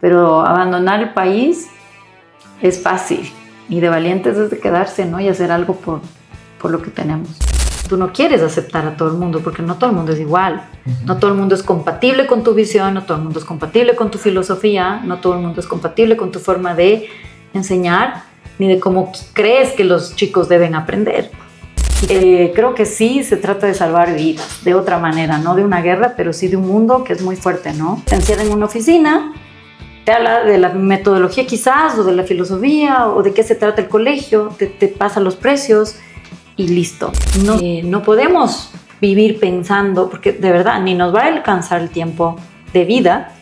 pero abandonar el país es fácil y de valientes es de quedarse, ¿no? Y hacer algo por lo que tenemos. Tú no quieres aceptar a todo el mundo porque no todo el mundo es igual. No todo el mundo es compatible con tu visión, no todo el mundo es compatible con tu filosofía, no todo el mundo es compatible con tu forma de enseñar ni de cómo crees que los chicos deben aprender. Creo que sí se trata de salvar vidas de otra manera, no de una guerra, pero sí de un mundo que es muy fuerte, ¿no? Te encierran en una oficina, te habla de la metodología quizás, o de la filosofía, o de qué se trata el colegio, te pasa los precios y listo. No podemos vivir pensando, porque de verdad ni nos va a alcanzar el tiempo de vida,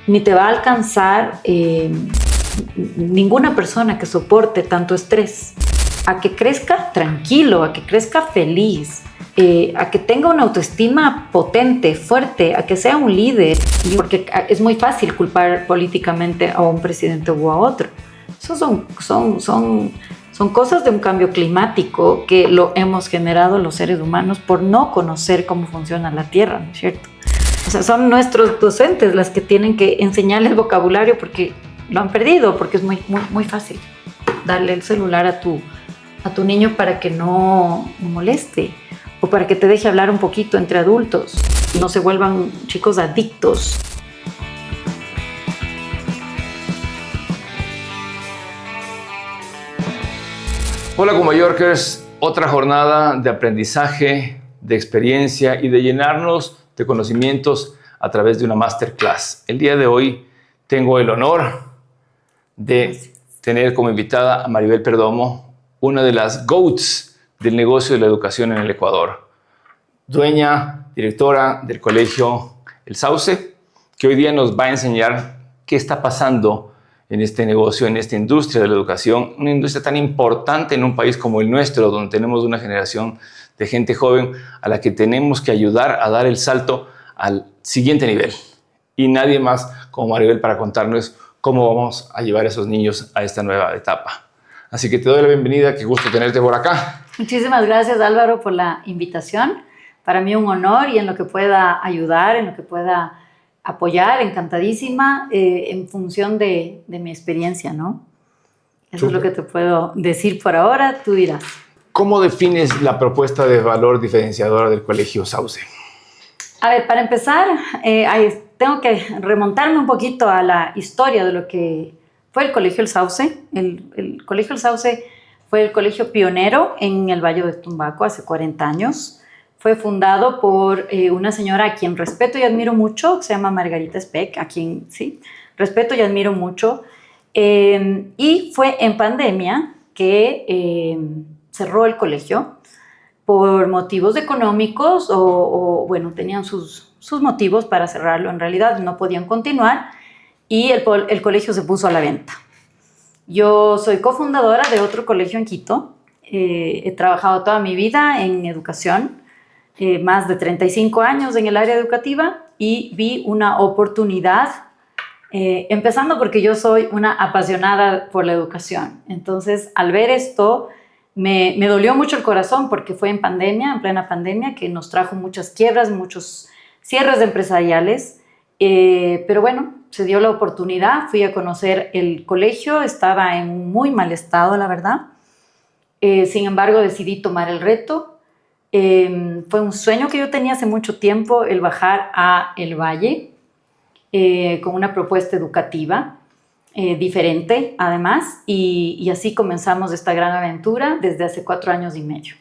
ni te va a alcanzar ninguna persona que soporte tanto estrés. A que crezca tranquilo, a que crezca feliz, a que tenga una autoestima potente, fuerte, a que sea un líder. Porque es muy fácil culpar políticamente a un presidente u a otro. Eso son cosas de un cambio climático que lo hemos generado los seres humanos por no conocer cómo funciona la Tierra, ¿no es cierto? O sea, son nuestros docentes las que tienen que enseñarles vocabulario porque lo han perdido, porque es muy fácil darle el celular a tu niño para que no moleste o para que te deje hablar un poquito entre adultos y no se vuelvan chicos adictos. Hola Comayorkers, otra jornada de aprendizaje, de experiencia y de llenarnos de conocimientos a través de una masterclass. El día de hoy tengo el honor de tener como invitada a Maribel Perdomo, una de las GOATs del negocio de la educación en el Ecuador. Dueña, directora del colegio El Sauce, que hoy día nos va a enseñar qué está pasando en este negocio, en esta industria de la educación, una industria tan importante en un país como el nuestro, donde tenemos una generación de gente joven a la que tenemos que ayudar a dar el salto al siguiente nivel. Y nadie más como Maribel para contarnos cómo vamos a llevar a esos niños a esta nueva etapa. Así que te doy la bienvenida, qué gusto tenerte por acá. Muchísimas gracias, Álvaro, por la invitación. Para mí un honor y en lo que pueda ayudar, en lo que pueda apoyar, encantadísima, en función de mi experiencia, ¿no? Eso es lo que te puedo decir por ahora, tú dirás. ¿Cómo defines la propuesta de valor diferenciadora del Colegio Sauce? A ver, para empezar, tengo que remontarme un poquito a la historia de lo que fue el Colegio El Sauce. El Colegio El Sauce fue el colegio pionero en el Valle de Tumbaco hace 40 años. Fue fundado por una señora a quien respeto y admiro mucho, que se llama Margarita Speck, a quien sí, respeto y admiro mucho. Y fue en pandemia que cerró el colegio por motivos económicos o bueno, tenían sus motivos para cerrarlo. En realidad no podían continuar y el colegio se puso a la venta. Yo soy cofundadora de otro colegio en Quito. He trabajado toda mi vida en educación, más de 35 años en el área educativa y vi una oportunidad, empezando porque yo soy una apasionada por la educación. Entonces, al ver esto, me dolió mucho el corazón porque fue en pandemia, en plena pandemia, que nos trajo muchas quiebras, muchos cierres empresariales, pero bueno, se dio la oportunidad, fui a conocer el colegio, estaba en muy mal estado, la verdad. Sin embargo, decidí tomar el reto. Fue un sueño que yo tenía hace mucho tiempo, el bajar a El Valle con una propuesta educativa diferente, además, y así comenzamos esta gran aventura desde hace 4 años y medio.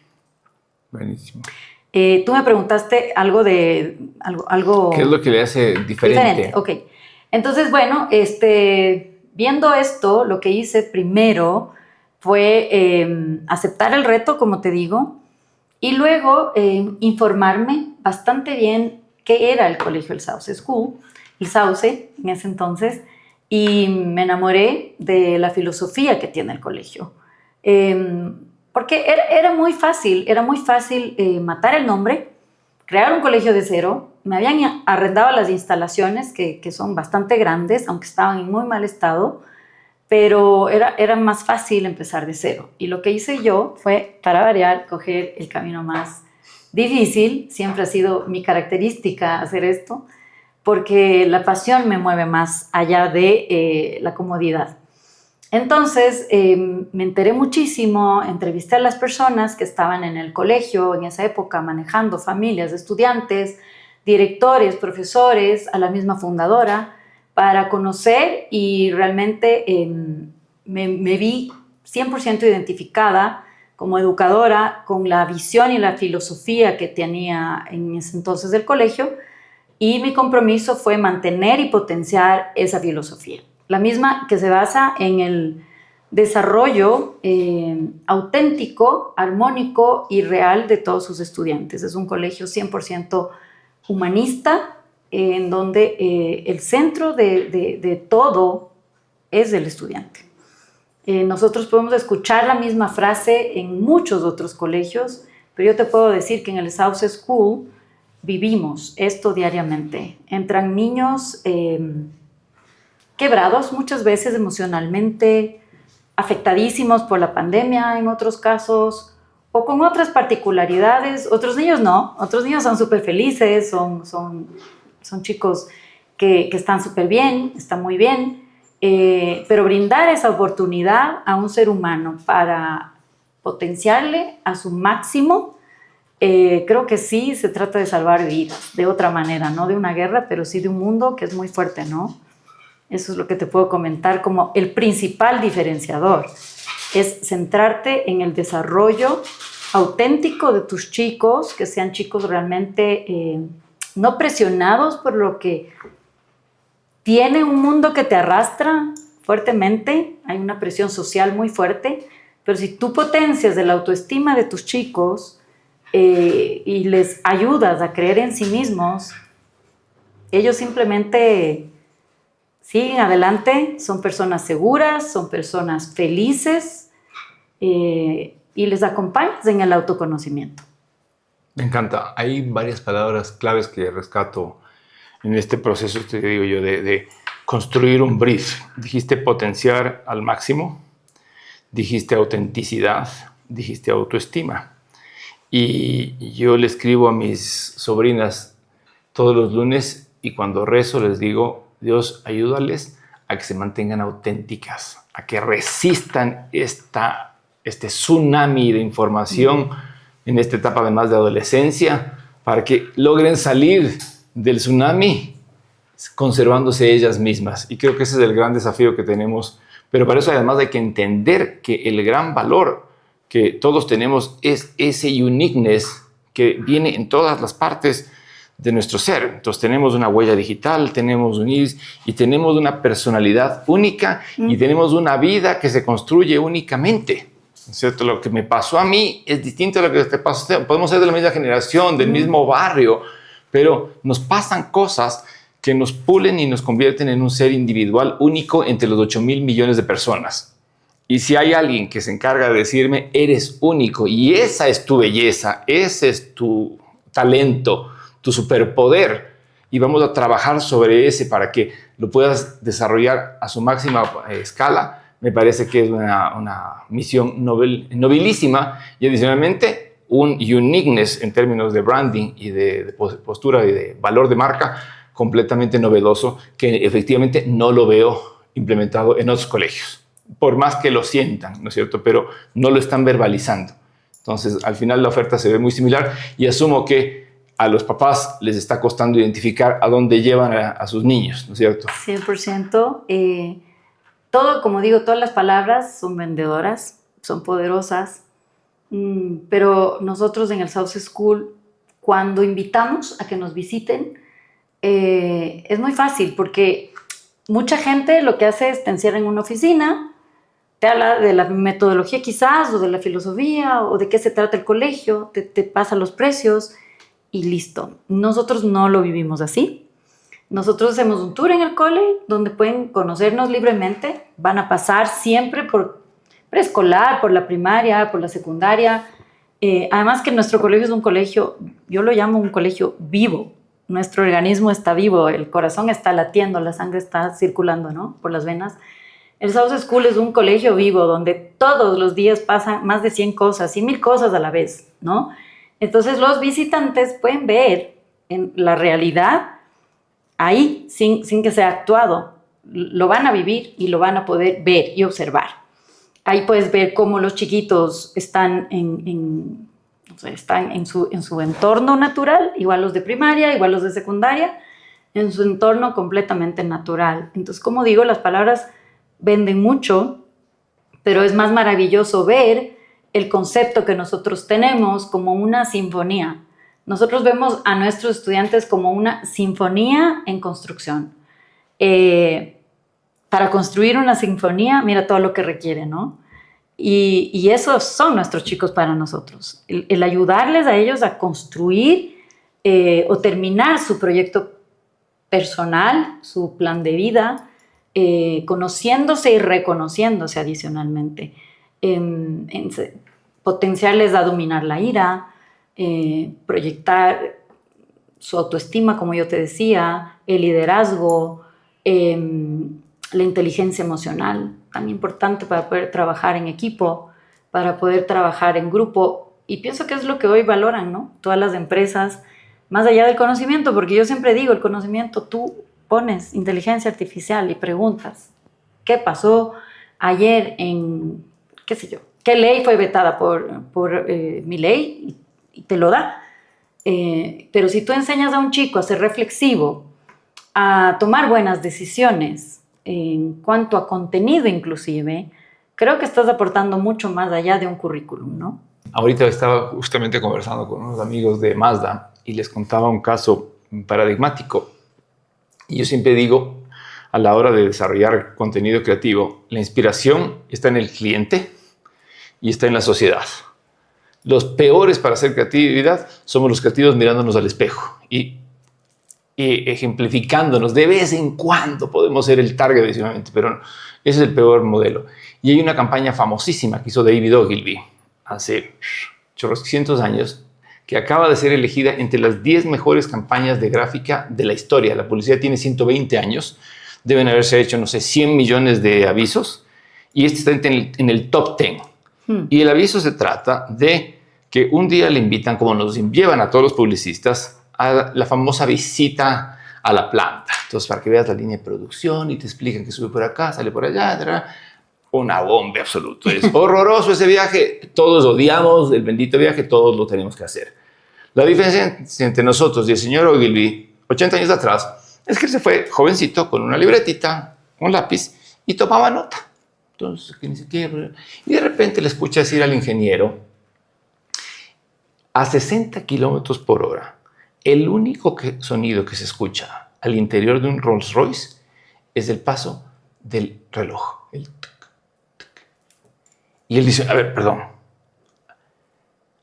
Buenísimo. Tú me preguntaste algo de... algo ¿Qué es lo que le hace diferente? Ok. Entonces, bueno, viendo esto, lo que hice primero fue aceptar el reto, como te digo, y luego informarme bastante bien qué era el Colegio El Sauce School, El Sauce en ese entonces, y me enamoré de la filosofía que tiene el colegio. Porque era muy fácil matar el nombre, crear un colegio de cero. Me habían arrendado las instalaciones que son bastante grandes, aunque estaban en muy mal estado, pero era más fácil empezar de cero. Y lo que hice yo fue, para variar, coger el camino más difícil. Siempre ha sido mi característica hacer esto, porque la pasión me mueve más allá de la comodidad. Entonces, me enteré muchísimo, entrevisté a las personas que estaban en el colegio en esa época manejando familias de estudiantes, directores, profesores, a la misma fundadora, para conocer y realmente me vi 100% identificada como educadora con la visión y la filosofía que tenía en ese entonces del colegio, y mi compromiso fue mantener y potenciar esa filosofía. La misma que se basa en el desarrollo auténtico, armónico y real de todos sus estudiantes. Es un colegio 100% humanista, en donde el centro de todo es el estudiante. Nosotros podemos escuchar la misma frase en muchos otros colegios, pero yo te puedo decir que en el Sauce School vivimos esto diariamente. Entran niños quebrados muchas veces emocionalmente, afectadísimos por la pandemia en otros casos, o con otras particularidades. Otros niños no, otros niños son súper felices, son chicos que están súper bien, están muy bien, pero brindar esa oportunidad a un ser humano para potenciarle a su máximo, creo que sí se trata de salvar vidas, de otra manera, no de una guerra, pero sí de un mundo que es muy fuerte, ¿no? Eso es lo que te puedo comentar como el principal diferenciador, es centrarte en el desarrollo auténtico de tus chicos, que sean chicos realmente no presionados por lo que tiene un mundo que te arrastra fuertemente, hay una presión social muy fuerte, pero si tú potencias de la autoestima de tus chicos y les ayudas a creer en sí mismos, ellos simplemente siguen adelante, son personas seguras, son personas felices y les acompañas en el autoconocimiento. Me encanta. Hay varias palabras claves que rescato en este proceso, te digo yo, de construir un brief. Dijiste potenciar al máximo, dijiste autenticidad, dijiste autoestima. Y yo le escribo a mis sobrinas todos los lunes y cuando rezo les digo, Dios, ayúdales a que se mantengan auténticas, a que resistan este tsunami de información en esta etapa además de adolescencia, para que logren salir del tsunami conservándose ellas mismas. Y creo que ese es el gran desafío que tenemos. Pero para eso además hay que entender que el gran valor que todos tenemos es ese uniqueness que viene en todas las partes de nuestro ser. Entonces tenemos una huella digital, tenemos un iris y tenemos una personalidad única y tenemos una vida que se construye únicamente. ¿Cierto? Lo que me pasó a mí es distinto a lo que te pasó a ti. Podemos ser de la misma generación, del mismo barrio, pero nos pasan cosas que nos pulen y nos convierten en un ser individual único entre los 8,000 millones de personas. Y si hay alguien que se encarga de decirme, eres único y esa es tu belleza, ese es tu talento, tu superpoder, y vamos a trabajar sobre ese para que lo puedas desarrollar a su máxima escala, me parece que es una misión nobilísima y adicionalmente un uniqueness en términos de branding y de postura y de valor de marca completamente novedoso que efectivamente no lo veo implementado en otros colegios, por más que lo sientan, ¿no es cierto? Pero no lo están verbalizando. Entonces, al final la oferta se ve muy similar y asumo que a los papás les está costando identificar a dónde llevan a sus niños, ¿no es cierto? 100%. Todo, como digo, todas las palabras son vendedoras, son poderosas, pero nosotros en el Sauce School, cuando invitamos a que nos visiten, es muy fácil porque mucha gente lo que hace es te encierra en una oficina, te habla de la metodología quizás, o de la filosofía, o de qué se trata el colegio, te pasa los precios y listo. Nosotros no lo vivimos así. Nosotros hacemos un tour en el cole donde pueden conocernos libremente. Van a pasar siempre por preescolar, por la primaria, por la secundaria. Además que nuestro colegio es un colegio, yo lo llamo un colegio vivo. Nuestro organismo está vivo, el corazón está latiendo, la sangre está circulando, ¿no? Por las venas. El Sauce School es un colegio vivo donde todos los días pasan más de 100 cosas y 1000 cosas a la vez, ¿no? Entonces los visitantes pueden ver en la realidad ahí, sin que sea actuado, lo van a vivir y lo van a poder ver y observar. Ahí puedes ver cómo los chiquitos están en su entorno natural, igual los de primaria, igual los de secundaria, en su entorno completamente natural. Entonces, como digo, las palabras venden mucho, pero es más maravilloso ver el concepto que nosotros tenemos como una sinfonía. Nosotros vemos a nuestros estudiantes como una sinfonía en construcción. Para construir una sinfonía, mira todo lo que requiere, ¿no? Y esos son nuestros chicos para nosotros. El ayudarles a ellos a construir o terminar su proyecto personal, su plan de vida, conociéndose y reconociéndose adicionalmente. Potenciarles a dominar la ira, proyectar su autoestima, como yo te decía, el liderazgo, la inteligencia emocional, tan importante para poder trabajar en equipo, para poder trabajar en grupo. Y pienso que es lo que hoy valoran, ¿no? Todas las empresas, más allá del conocimiento, porque yo siempre digo, el conocimiento, tú pones inteligencia artificial y preguntas, ¿qué pasó ayer en, qué sé yo, qué ley fue vetada por mi ley? Y te lo da. Pero si tú enseñas a un chico a ser reflexivo, a tomar buenas decisiones en cuanto a contenido inclusive, creo que estás aportando mucho más allá de un currículum, ¿no? Ahorita estaba justamente conversando con unos amigos de Mazda y les contaba un caso paradigmático. Y yo siempre digo, a la hora de desarrollar contenido creativo, la inspiración está en el cliente y está en la sociedad. Los peores para hacer creatividad somos los creativos mirándonos al espejo y ejemplificándonos. De vez en cuando podemos ser el target adicionalmente, pero no, ese es el peor modelo. Y hay una campaña famosísima que hizo David Ogilvy hace cientos años, que acaba de ser elegida entre las 10 mejores campañas de gráfica de la historia. La publicidad tiene 120 años, deben haberse hecho, no sé, 100 millones de avisos, y este está en el top 10. Y el aviso se trata de que un día le invitan, como nos llevan a todos los publicistas, a la famosa visita a la planta. Entonces, para que veas la línea de producción y te explican que sube por acá, sale por allá, etc. Una bomba absoluta. Es horroroso ese viaje. Todos odiamos el bendito viaje, todos lo tenemos que hacer. La diferencia entre nosotros y el señor Ogilvy, 80 años atrás, es que él se fue jovencito con una libretita, un lápiz y tomaba nota. Entonces, que ni siquiera... Y de repente le escucha decir al ingeniero, a 60 kilómetros por hora, el único sonido que se escucha al interior de un Rolls Royce es el paso del reloj. El tuc, tuc. Y él dice, a ver, perdón.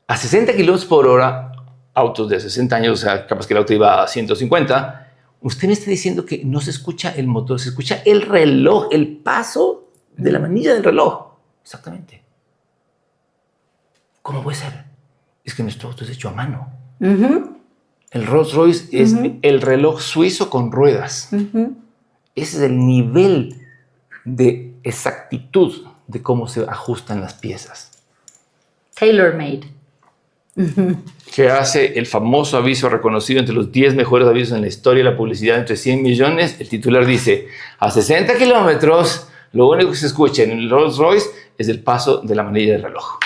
A 60 kilómetros por hora, autos de 60 años, o sea, capaz que el auto iba a 150, usted me está diciendo que no se escucha el motor, se escucha el reloj, el paso de la manilla del reloj. Exactamente. ¿Cómo puede ser? Es que nuestro auto es hecho a mano. El Rolls Royce es el reloj suizo con ruedas. Ese es el nivel de exactitud de cómo se ajustan las piezas. Tailor-made. Que hace el famoso aviso reconocido entre los 10 mejores avisos en la historia de la publicidad entre 100 millones. El titular dice, a 60 kilómetros, lo único que se escucha en el Rolls Royce es el paso de la manilla del reloj.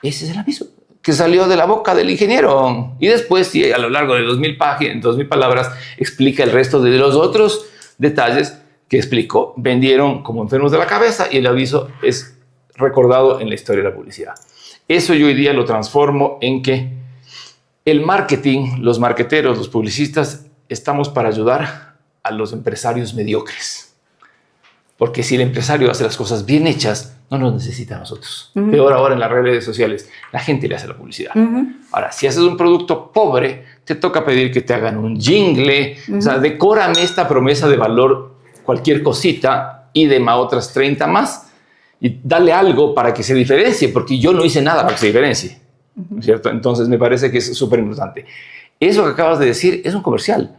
Ese es el aviso que salió de la boca del ingeniero. Y después, sí, a lo largo de 2000 palabras, explica el resto de los otros detalles que explicó. Vendieron como enfermos de la cabeza y el aviso es recordado en la historia de la publicidad. Eso yo hoy día lo transformo en que el marketing, los marketeros, los publicistas, estamos para ayudar a los empresarios mediocres. Porque si el empresario hace las cosas bien hechas, no nos necesita a nosotros. Peor ahora en las redes sociales, la gente le hace la publicidad. Ahora, si haces un producto pobre, te toca pedir que te hagan un jingle. O sea, decórame esta promesa de valor, cualquier cosita, y dema otras 30 más. Y dale algo para que se diferencie, porque yo no hice nada para que se diferencie. ¿Cierto? Entonces, me parece que es súper importante. Eso que acabas de decir es un comercial.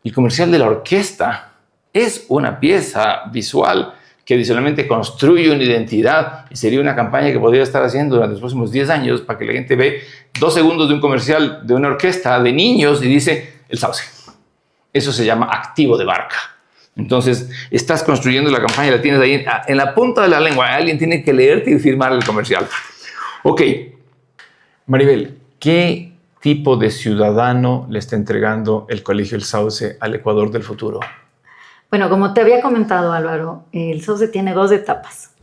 El comercial de la orquesta es una pieza visual que adicionalmente construye una identidad y sería una campaña que podría estar haciendo durante los próximos 10 años para que la gente ve 2 segundos de un comercial de una orquesta de niños y dice, el sauce. Eso se llama activo de marca. Entonces, estás construyendo la campaña, la tienes ahí en la punta de la lengua. Alguien tiene que leerte y firmar el comercial. Ok. Maribel, ¿qué tipo de ciudadano le está entregando el Colegio El Sauce al Ecuador del futuro? Bueno, como te había comentado, Álvaro, el Sauce tiene 2 etapas.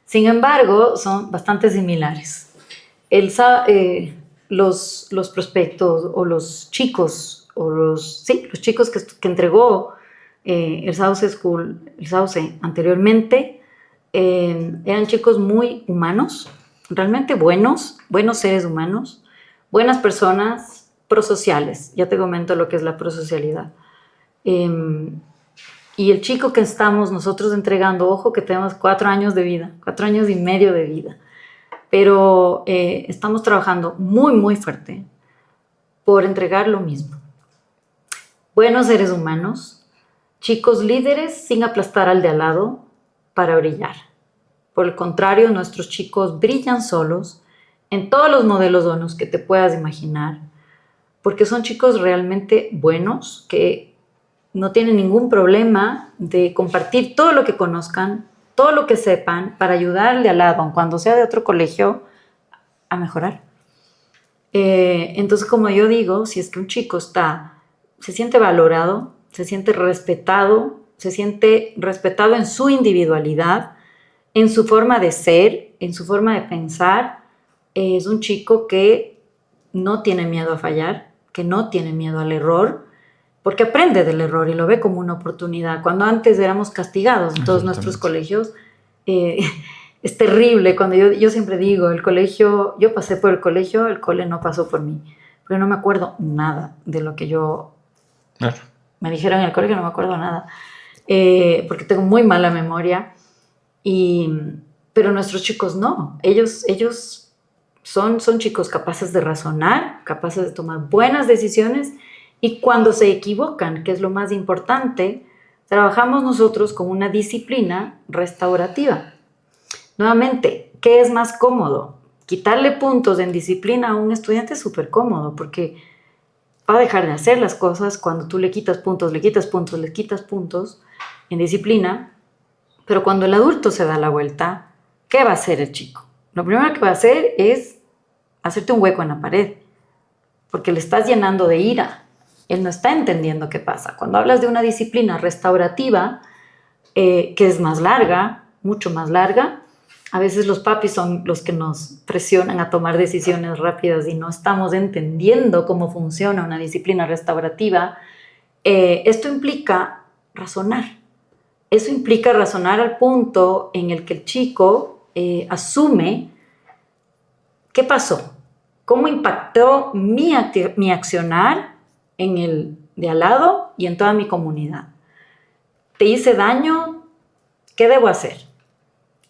Sin embargo, son bastante similares. Los prospectos o los chicos, los chicos que entregó el Sauce School, el Sauce anteriormente, eran chicos muy humanos, realmente buenos seres humanos, buenas personas, prosociales. Ya te comento lo que es la prosocialidad. Y el chico que estamos nosotros entregando, ojo que tenemos 4 años de vida, 4 años y medio de vida, pero estamos trabajando muy, muy fuerte por entregar lo mismo. Buenos seres humanos, chicos líderes sin aplastar al de al lado para brillar. Por el contrario, nuestros chicos brillan solos en todos los modelos donos que te puedas imaginar, porque son chicos realmente buenos que no tienen ningún problema de compartir todo lo que conozcan, todo lo que sepan, para ayudarle al lado, aun cuando sea de otro colegio, a mejorar. Entonces, como yo digo, si es que un chico se siente valorado, se siente respetado en su individualidad, en su forma de ser, en su forma de pensar, es un chico que no tiene miedo a fallar, que no tiene miedo al error, porque aprende del error y lo ve como una oportunidad. Cuando antes éramos castigados en todos nuestros colegios, es terrible. Cuando yo siempre digo, yo pasé por el colegio, el cole no pasó por mí, pero no me acuerdo nada de lo que me dijeron en el colegio, no me acuerdo nada, porque tengo muy mala memoria, pero nuestros chicos no, ellos son chicos capaces de razonar, capaces de tomar buenas decisiones, y cuando se equivocan, que es lo más importante, trabajamos nosotros con una disciplina restaurativa. Nuevamente, ¿qué es más cómodo? Quitarle puntos en disciplina a un estudiante es súper cómodo, porque va a dejar de hacer las cosas cuando tú le quitas puntos en disciplina, pero cuando el adulto se da la vuelta, ¿qué va a hacer el chico? Lo primero que va a hacer es hacerte un hueco en la pared, porque le estás llenando de ira. Él no está entendiendo qué pasa. Cuando hablas de una disciplina restaurativa, que es más larga, mucho más larga, a veces los papis son los que nos presionan a tomar decisiones rápidas y no estamos entendiendo cómo funciona una disciplina restaurativa. Esto implica razonar. Eso implica razonar al punto en el que el chico asume qué pasó, cómo impactó mi accionar en el de al lado y en toda mi comunidad. ¿Te hice daño? ¿Qué debo hacer?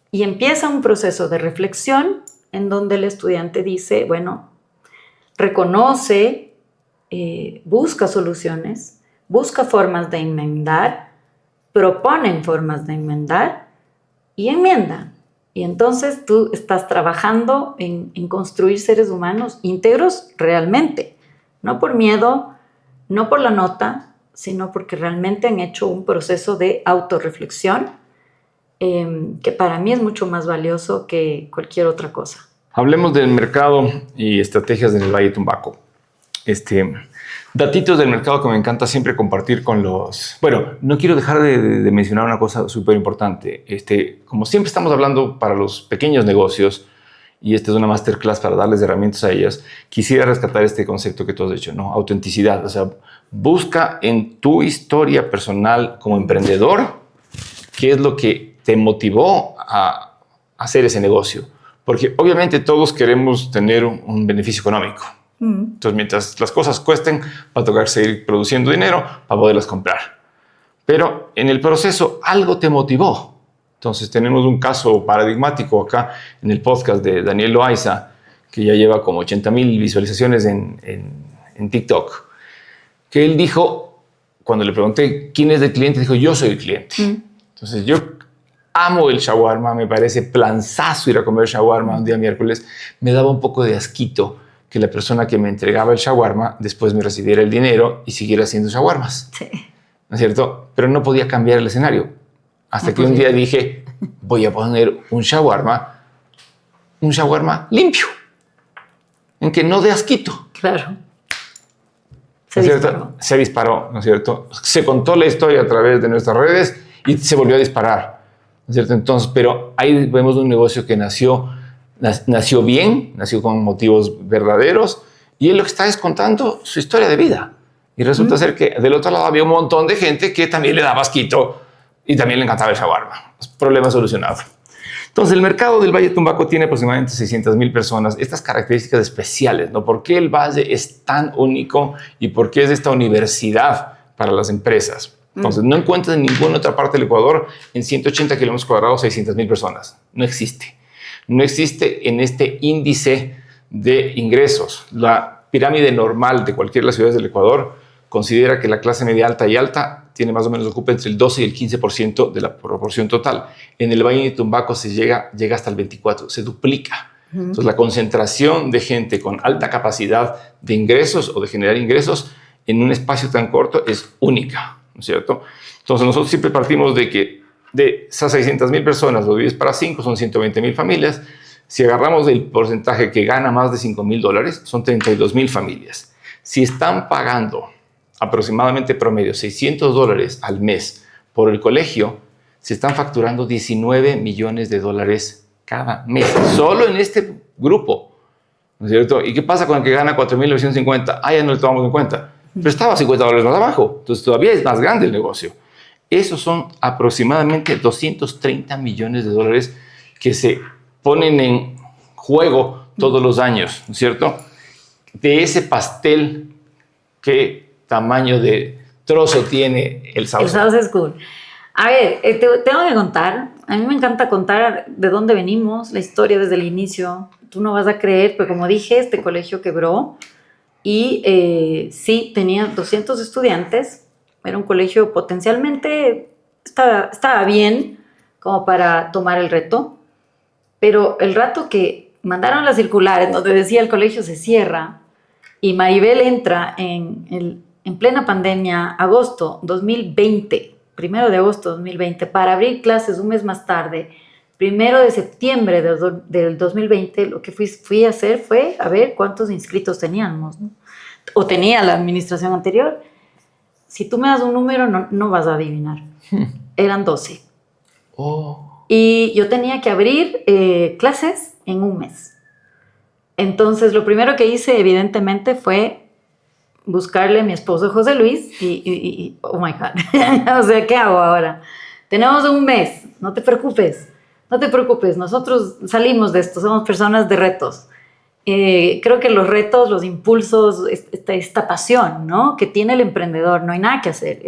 Y empieza un proceso de reflexión en donde el estudiante dice, bueno, reconoce, busca soluciones, busca formas de enmendar, proponen formas de enmendar y enmiendan. Y entonces tú estás trabajando en construir seres humanos íntegros realmente, no por miedo, no por la nota, sino porque realmente han hecho un proceso de autorreflexión que para mí es mucho más valioso que cualquier otra cosa. Hablemos del mercado y estrategias en el Valle Tumbaco. Datitos del mercado que me encanta siempre compartir con los... Bueno, no quiero dejar de mencionar una cosa súper importante. Como siempre estamos hablando para los pequeños negocios, y esta es una masterclass para darles herramientas a ellas, quisiera rescatar este concepto que tú has dicho, ¿no? Autenticidad. O sea, busca en tu historia personal como emprendedor qué es lo que te motivó a hacer ese negocio. Porque obviamente todos queremos tener un beneficio económico. Entonces, mientras las cosas cuesten, va a tocar seguir produciendo dinero para poderlas comprar. Pero en el proceso algo te motivó. Entonces, tenemos un caso paradigmático acá en el podcast de Daniel Loaiza, que ya lleva como 80,000 visualizaciones en TikTok, que él dijo, cuando le pregunté quién es el cliente, dijo, yo soy el cliente. Entonces, yo amo el shawarma, me parece planzazo ir a comer shawarma un día miércoles. Me daba un poco de asquito que la persona que me entregaba el shawarma después me recibiera el dinero y siguiera haciendo shawarmas. Sí. ¿no es cierto? Pero no podía cambiar el escenario. Hasta que un día dije, voy a poner un shawarma limpio, en que no dé asquito. Claro. Se disparó, ¿no es cierto? Se contó la historia a través de nuestras redes y se volvió a disparar, ¿no es cierto? Entonces, pero ahí vemos un negocio que nació bien, nació con motivos verdaderos, y él lo que está es contando su historia de vida. Y resulta ser que del otro lado había un montón de gente que también le daba asquito y también le encantaba el shawarma. Problema solucionado. Entonces, el mercado del Valle de Tumbaco tiene aproximadamente 600,000 personas. Estas características especiales, ¿no? ¿Por qué el Valle es tan único y por qué es esta universidad para las empresas? Entonces, no encuentras en ninguna otra parte del Ecuador en 180 kilómetros cuadrados 600,000 personas. No existe. No existe en este índice de ingresos. La pirámide normal de cualquiera de las ciudades del Ecuador considera que la clase media alta y alta tiene más o menos, ocupa entre el 12 y el 15% de la proporción total. En el Valle de Tumbaco se llega hasta el 24%, se duplica. Entonces, la concentración de gente con alta capacidad de ingresos o de generar ingresos en un espacio tan corto es única, ¿no es cierto? Entonces, nosotros siempre partimos de que de esas 600,000 personas, lo divides para 5, son 120,000 familias. Si agarramos el porcentaje que gana más de $5,000, son 32,000 familias. Si están pagando aproximadamente promedio $600 al mes por el colegio, se están facturando $19 millones cada mes, solo en este grupo, ¿no es cierto? ¿Y qué pasa con el que gana 4,950? Ya no le tomamos en cuenta, pero estaba $50 más abajo, entonces todavía es más grande el negocio. Esos son aproximadamente $230 millones que se ponen en juego todos los años, ¿no es cierto? De ese pastel, ¿qué tamaño de trozo tiene el Sauce? El Sauce School. A ver, tengo que contar. A mí me encanta contar de dónde venimos, la historia desde el inicio. Tú no vas a creer, pero como dije, este colegio quebró y sí, tenía 200 estudiantes. Era un colegio potencialmente, estaba bien como para tomar el reto, pero el rato que mandaron las circulares donde decía el colegio se cierra y Maribel entra en plena pandemia, agosto 2020, 1 de agosto 2020, para abrir clases un mes más tarde, 1 de septiembre del 2020, lo que fui a hacer fue a ver cuántos inscritos teníamos, ¿no? O tenía la administración anterior. Si tú me das un número, no vas a adivinar. Eran 12. Oh. Y yo tenía que abrir clases en un mes. Entonces, lo primero que hice, evidentemente, fue buscarle a mi esposo José Luis y oh my God, o sea, ¿qué hago ahora? Tenemos un mes, no te preocupes, nosotros salimos de esto, somos personas de retos. Creo que los retos, los impulsos, esta pasión, ¿no?, que tiene el emprendedor, no hay nada que hacer,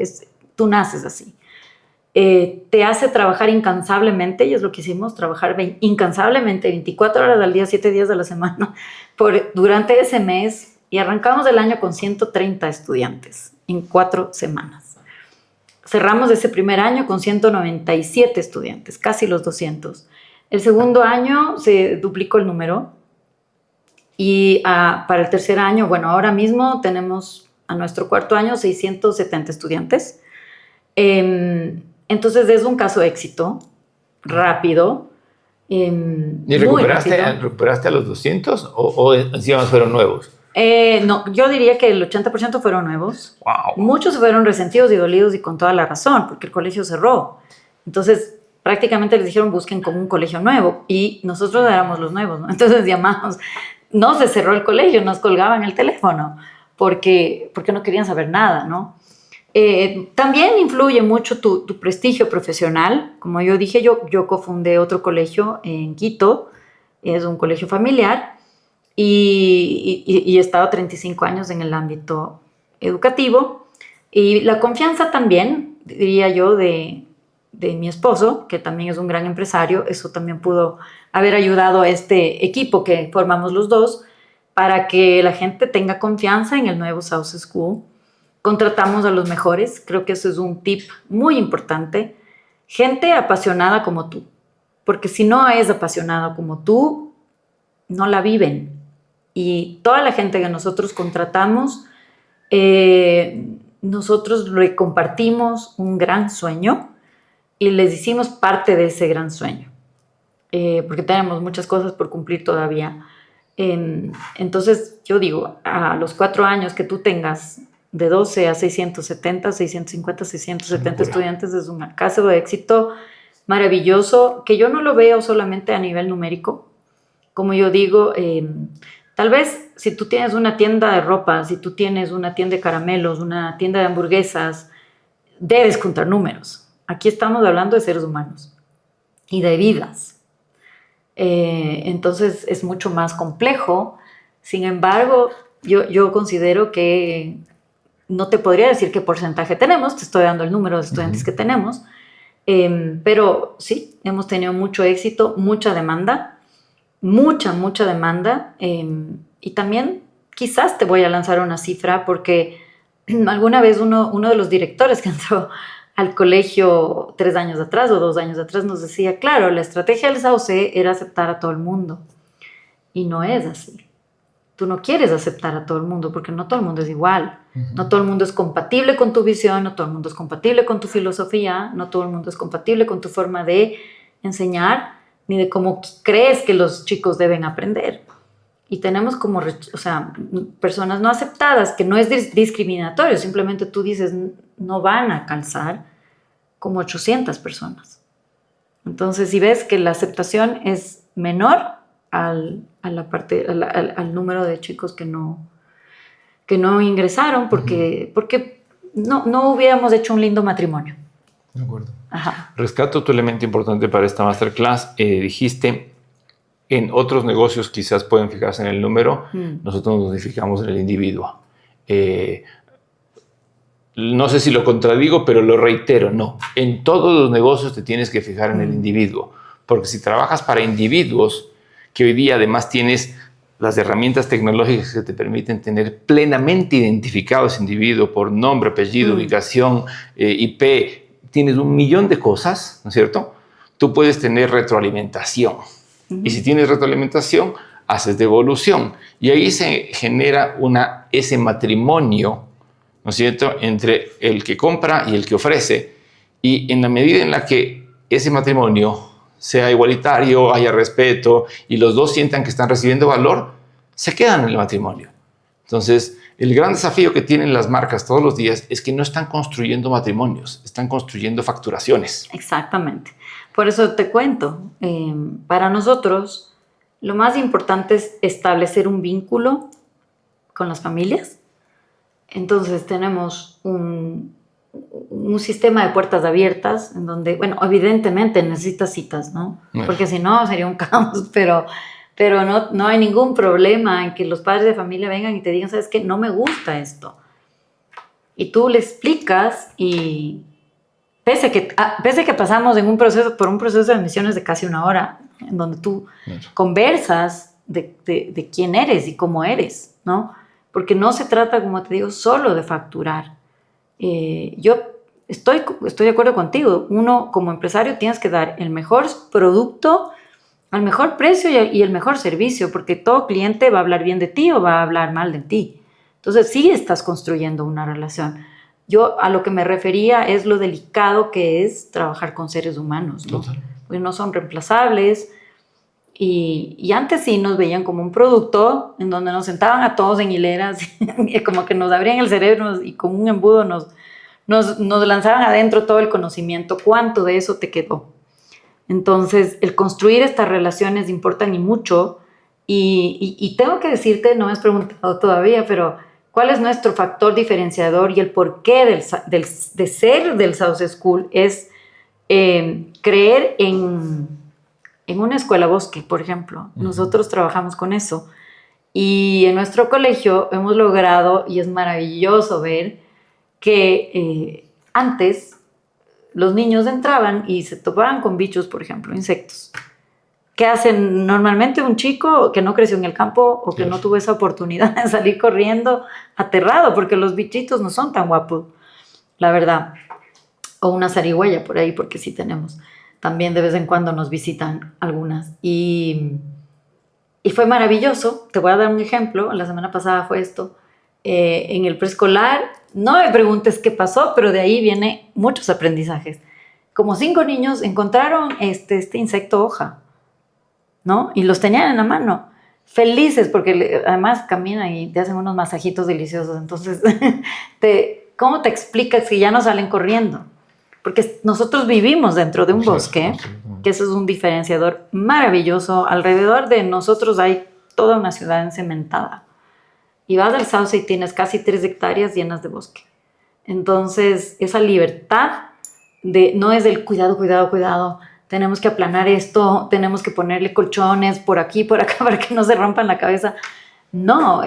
tú naces así. Te hace trabajar incansablemente, y es lo que hicimos, trabajar incansablemente, 24 horas al día, 7 días a la semana, durante ese mes, y arrancamos el año con 130 estudiantes en 4 semanas. Cerramos ese primer año con 197 estudiantes, casi los 200. El segundo año se duplicó el número, y para el tercer año, bueno, ahora mismo tenemos a nuestro cuarto año 670 estudiantes. Entonces es un caso de éxito, rápido. ¿Y recuperaste a los 200 o encima fueron nuevos? No, yo diría que el 80% fueron nuevos. Wow. Muchos fueron resentidos y dolidos, y con toda la razón, porque el colegio cerró. Entonces prácticamente les dijeron busquen como un colegio nuevo, y nosotros éramos los nuevos, ¿no? Entonces llamamos, no se cerró el colegio, nos colgaban el teléfono porque no querían saber nada, ¿no? También influye mucho tu prestigio profesional. Como yo dije, yo cofundé otro colegio en Quito, es un colegio familiar, y he estado 35 años en el ámbito educativo, y la confianza también, diría yo, de mi esposo, que también es un gran empresario. Eso también pudo haber ayudado a este equipo que formamos los dos, para que la gente tenga confianza en el nuevo Sauce School. Contratamos a los mejores, creo que eso es un tip muy importante. Gente apasionada como tú, porque si no es apasionado como tú, no la viven. Y toda la gente que nosotros contratamos nosotros le compartimos un gran sueño y les hicimos parte de ese gran sueño, porque tenemos muchas cosas por cumplir todavía. Entonces, yo digo, a los 4 años que tú tengas de 12 a 670, 650, 670 estudiantes es un caso de éxito maravilloso, que yo no lo veo solamente a nivel numérico. Como yo digo, tal vez si tú tienes una tienda de ropa, si tú tienes una tienda de caramelos, una tienda de hamburguesas, debes contar números. Aquí estamos hablando de seres humanos y de vidas. Entonces es mucho más complejo. Sin embargo, yo considero que no te podría decir qué porcentaje tenemos, te estoy dando el número de estudiantes que tenemos, pero sí, hemos tenido mucho éxito, mucha demanda, mucha demanda, y también quizás te voy a lanzar una cifra porque alguna vez uno de los directores que entró al colegio 3 años atrás o 2 años atrás nos decía, claro, la estrategia del Sauce era aceptar a todo el mundo y no es así. Tú no quieres aceptar a todo el mundo porque no todo el mundo es igual. No todo el mundo es compatible con tu visión, no todo el mundo es compatible con tu filosofía, no todo el mundo es compatible con tu forma de enseñar, ni de cómo crees que los chicos deben aprender. Y tenemos como, personas no aceptadas, que no es discriminatorio, simplemente tú dices, no van a calzar como 800 personas. Entonces, si ves que la aceptación es menor al número de chicos que no ingresaron porque no hubiéramos hecho un lindo matrimonio. De acuerdo. Ajá. Rescato tu elemento importante para esta masterclass. Dijiste, en otros negocios quizás pueden fijarse en el número, nosotros nos fijamos en el individuo. No sé si lo contradigo, pero lo reitero, no. En todos los negocios te tienes que fijar en el individuo, porque si trabajas para individuos, que hoy día además tienes las herramientas tecnológicas que te permiten tener plenamente identificado ese individuo por nombre, apellido, ubicación, IP, tienes 1.000.000 de cosas, ¿no es cierto? Tú puedes tener retroalimentación. Y si tienes retroalimentación, haces devolución. Y ahí se genera ese matrimonio, ¿no es cierto?, entre el que compra y el que ofrece. Y en la medida en la que ese matrimonio sea igualitario, haya respeto y los dos sientan que están recibiendo valor, se quedan en el matrimonio. Entonces, el gran desafío que tienen las marcas todos los días es que no están construyendo matrimonios, están construyendo facturaciones. Exactamente. Por eso te cuento, para nosotros lo más importante es establecer un vínculo con las familias. Entonces tenemos un sistema de puertas abiertas en donde, bueno, evidentemente necesitas citas, ¿no? Porque si no sería un caos, pero no hay ningún problema en que los padres de familia vengan y te digan, ¿sabes qué? No me gusta esto. Y tú le explicas y pese a que pasamos por un proceso de admisiones de casi 1 hora, en donde tú conversas de quién eres y cómo eres, ¿no? Porque no se trata, como te digo, solo de facturar. Yo estoy de acuerdo contigo. Uno, como empresario, tienes que dar el mejor producto al mejor precio y el mejor servicio, porque todo cliente va a hablar bien de ti o va a hablar mal de ti. Entonces, sí estás construyendo una relación. Yo a lo que me refería es lo delicado que es trabajar con seres humanos, ¿no? Porque no son reemplazables. Y antes sí nos veían como un producto en donde nos sentaban a todos en hileras y como que nos abrían el cerebro y con un embudo nos lanzaban adentro todo el conocimiento. ¿Cuánto de eso te quedó? Entonces, el construir estas relaciones importa y mucho. Y tengo que decirte, no me has preguntado todavía, pero ¿cuál es nuestro factor diferenciador y el porqué de ser del Sauce School? Es creer en una escuela bosque, por ejemplo. Nosotros trabajamos con eso. Y en nuestro colegio hemos logrado, y es maravilloso ver, que antes los niños entraban y se topaban con bichos, por ejemplo, insectos. ¿Qué hacen normalmente un chico que no creció en el campo o que no tuvo esa oportunidad de salir corriendo aterrado? Porque los bichitos no son tan guapos, la verdad. O una zarigüeya por ahí, porque sí tenemos. También de vez en cuando nos visitan algunas. Y fue maravilloso. Te voy a dar un ejemplo. La semana pasada fue esto. En el preescolar No me preguntes qué pasó, pero de ahí vienen muchos aprendizajes. Como 5 niños encontraron este insecto hoja, ¿no? Y los tenían en la mano, felices, porque además caminan y te hacen unos masajitos deliciosos. Entonces, ¿cómo te explicas que ya no salen corriendo? Porque nosotros vivimos dentro de un bosque, que eso es un diferenciador maravilloso. Alrededor de nosotros hay toda una ciudad encementada. Y vas al Sauce y tienes casi 3 hectáreas llenas de bosque. Entonces, esa libertad no es del cuidado, tenemos que aplanar esto, tenemos que ponerle colchones por aquí, por acá, para que no se rompan la cabeza. No,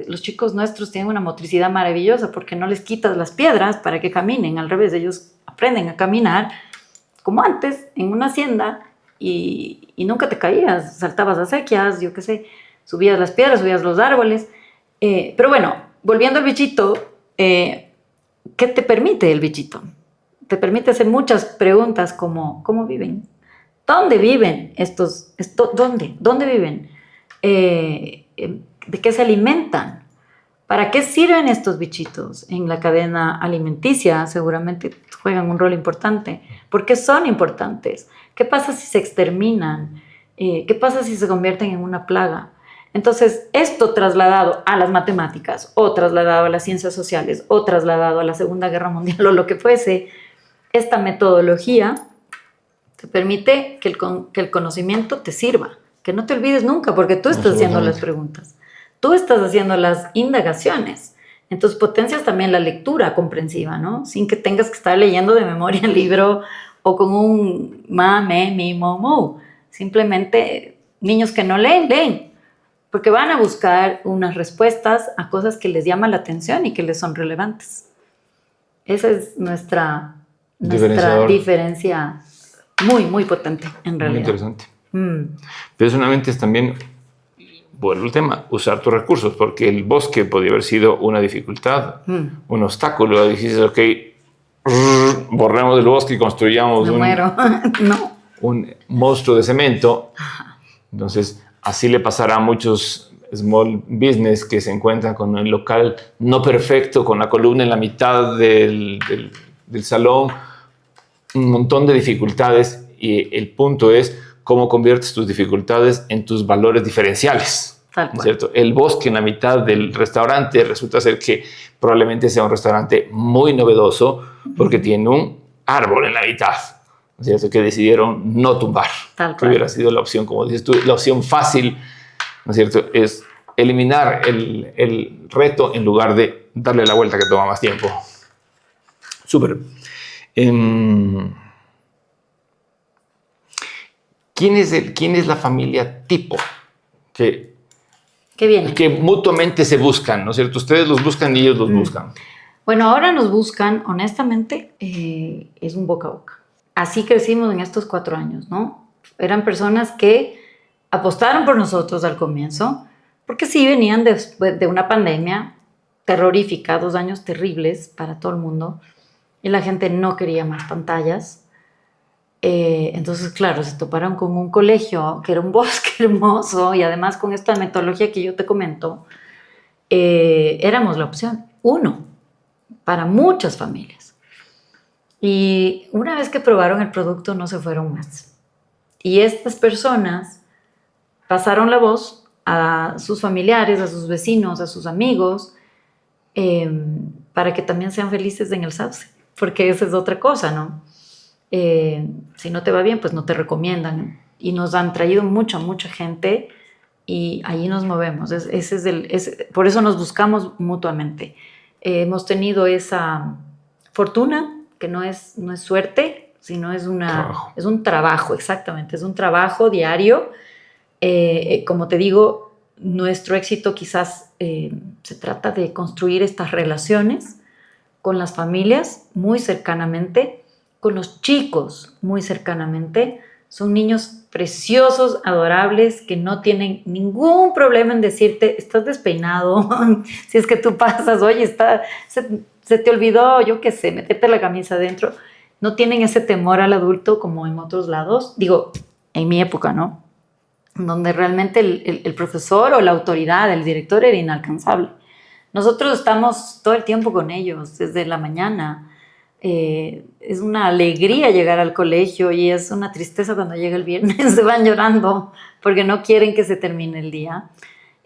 los chicos nuestros tienen una motricidad maravillosa porque no les quitas las piedras para que caminen. Al revés, ellos aprenden a caminar como antes, en una hacienda, y nunca te caías, saltabas acequias, yo qué sé, subías las piedras, subías los árboles. Pero bueno, volviendo al bichito, ¿qué te permite el bichito? Te permite hacer muchas preguntas como ¿cómo viven? ¿Dónde viven ¿Dónde viven? ¿De qué se alimentan? ¿Para qué sirven estos bichitos? En la cadena alimenticia seguramente juegan un rol importante. ¿Por qué son importantes? ¿Qué pasa si se exterminan? ¿Qué pasa si se convierten en una plaga? Entonces, esto trasladado a las matemáticas, o trasladado a las ciencias sociales, o trasladado a la Segunda Guerra Mundial, o lo que fuese, esta metodología te permite que el conocimiento te sirva, que no te olvides nunca, porque tú estás haciendo las preguntas, tú estás haciendo las indagaciones. Entonces potencias también la lectura comprensiva, ¿no? Sin que tengas que estar leyendo de memoria el libro o con un ma, me, mi, mo, mo. Simplemente niños que no leen, porque van a buscar unas respuestas a cosas que les llaman la atención y que les son relevantes. Esa es nuestra diferencia muy, muy potente, en realidad. Muy interesante. Personalmente es también, bueno, el tema, usar tus recursos, porque el bosque podría haber sido una dificultad, un obstáculo. Dijiste, ok, borremos el bosque y construyamos un monstruo de cemento. Entonces, así le pasará a muchos small business que se encuentran con el local no perfecto, con la columna en la mitad del salón, un montón de dificultades, y el punto es cómo conviertes tus dificultades en tus valores diferenciales. ¿Cierto? El bosque en la mitad del restaurante resulta ser que probablemente sea un restaurante muy novedoso porque tiene un árbol en la mitad, ¿cierto? Que decidieron no tumbar. Que hubiera sido la opción, como dices tú, la opción fácil, ¿no es cierto? Es eliminar el reto en lugar de darle la vuelta que toma más tiempo. Súper. ¿Quién es la familia tipo que mutuamente se buscan, ¿no es cierto? Ustedes los buscan y ellos los buscan. Bueno, ahora nos buscan, honestamente, es un boca a boca. Así crecimos en estos 4 años, ¿no? Eran personas que apostaron por nosotros al comienzo, porque sí venían de una pandemia terrorífica, 2 años terribles para todo el mundo, y la gente no quería más pantallas. Entonces, claro, se toparon con un colegio que era un bosque hermoso, y además con esta metodología que yo te comento, éramos la opción 1 para muchas familias. Y una vez que probaron el producto, no se fueron más. Y estas personas pasaron la voz a sus familiares, a sus vecinos, a sus amigos, para que también sean felices en el Sauce, porque esa es otra cosa, ¿no? Si no te va bien, pues no te recomiendan, y nos han traído mucha gente, y allí nos movemos. Por eso nos buscamos mutuamente. Hemos tenido esa fortuna, que no es suerte, sino es un trabajo, exactamente, es un trabajo diario. Como te digo, nuestro éxito quizás se trata de construir estas relaciones con las familias muy cercanamente, con los chicos muy cercanamente. Son niños preciosos, adorables, que no tienen ningún problema en decirte, estás despeinado, si es que tú pasas, oye, se te olvidó, yo qué sé, meterte la camisa adentro. No tienen ese temor al adulto como en otros lados. Digo, en mi época, ¿no? Donde realmente el profesor o la autoridad, el director era inalcanzable. Nosotros estamos todo el tiempo con ellos, desde la mañana. Es una alegría llegar al colegio y es una tristeza cuando llega el viernes, se van llorando porque no quieren que se termine el día.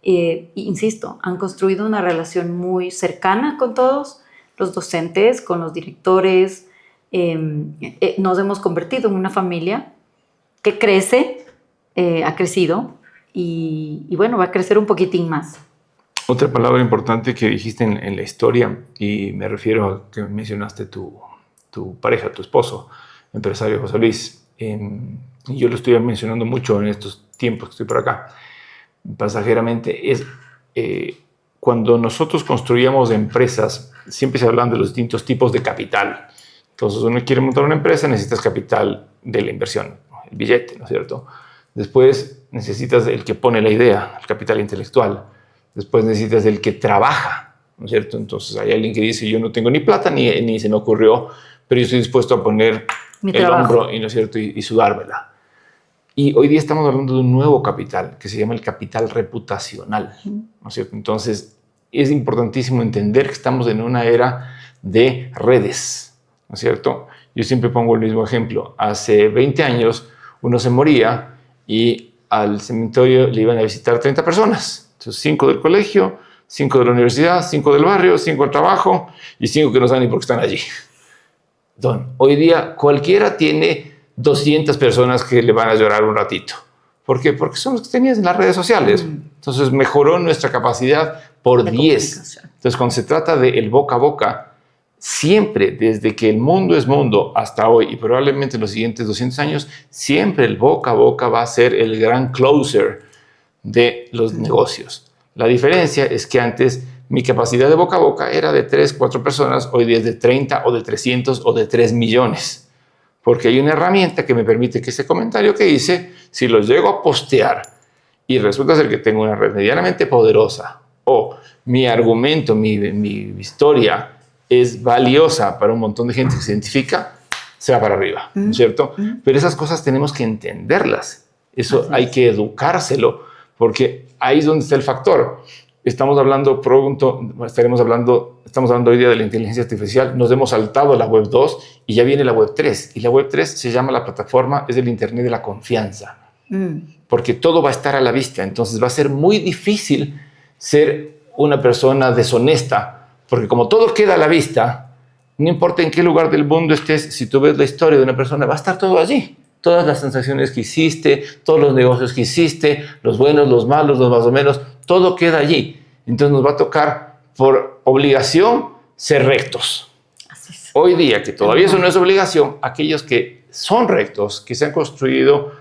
Insisto, han construido una relación muy cercana con todos los docentes, con los directores. Nos hemos convertido en una familia que crece, ha crecido y bueno, va a crecer un poquitín más. Otra palabra importante que dijiste en la historia, y me refiero a que mencionaste tu pareja, tu esposo, empresario José Luis. Y yo lo estoy mencionando mucho en estos tiempos que estoy por acá, pasajeramente, es cuando nosotros construíamos empresas, siempre se hablan de los distintos tipos de capital. Entonces, uno quiere montar una empresa, necesitas capital de la inversión, el billete, ¿no es cierto? Después necesitas el que pone la idea, el capital intelectual. Después necesitas el que trabaja, ¿no es cierto? Entonces hay alguien que dice, yo no tengo ni plata ni se me ocurrió, pero yo estoy dispuesto a poner el hombro, ¿no es cierto? Y sudármela. Y hoy día estamos hablando de un nuevo capital que se llama el capital reputacional, ¿no es cierto? Entonces es importantísimo entender que estamos en una era de redes, ¿no es cierto? Yo siempre pongo el mismo ejemplo. Hace 20 años uno se moría y al cementerio le iban a visitar 30 personas. Entonces, 5 del colegio, 5 de la universidad, 5 del barrio, 5 del trabajo y 5 que no saben ni por qué están allí. Hoy día cualquiera tiene 200 personas que le van a llorar un ratito. ¿Por qué? Porque son los que tenías en las redes sociales. Entonces mejoró nuestra capacidad por 10. Entonces cuando se trata del boca a boca, siempre desde que el mundo es mundo hasta hoy y probablemente en los siguientes 200 años, siempre el boca a boca va a ser el gran closer de los negocios. La diferencia es que antes mi capacidad de boca a boca era de 3, 4 personas, hoy día es de 30 o de 300 o de 3 millones. Porque hay una herramienta que me permite que ese comentario que hice, si lo llego a postear y resulta ser que tengo una red medianamente poderosa o mi argumento, mi historia es valiosa para un montón de gente que se identifica, se va para arriba, ¿no es cierto? Pero esas cosas tenemos que entenderlas. Eso hay que educárselo. Porque ahí es donde está el factor. Estamos hablando hoy día de la inteligencia artificial, nos hemos saltado a la web 2 y ya viene la web 3. Y la web 3 se llama la plataforma, es el internet de la confianza. Porque todo va a estar a la vista. Entonces va a ser muy difícil ser una persona deshonesta, porque como todo queda a la vista, no importa en qué lugar del mundo estés, si tú ves la historia de una persona, va a estar todo allí. Todas las transacciones que hiciste, todos los negocios que hiciste, los buenos, los malos, los más o menos, todo queda allí. Entonces nos va a tocar por obligación ser rectos. Así es. Hoy día, que todavía eso no es obligación, aquellos que son rectos, que se han construido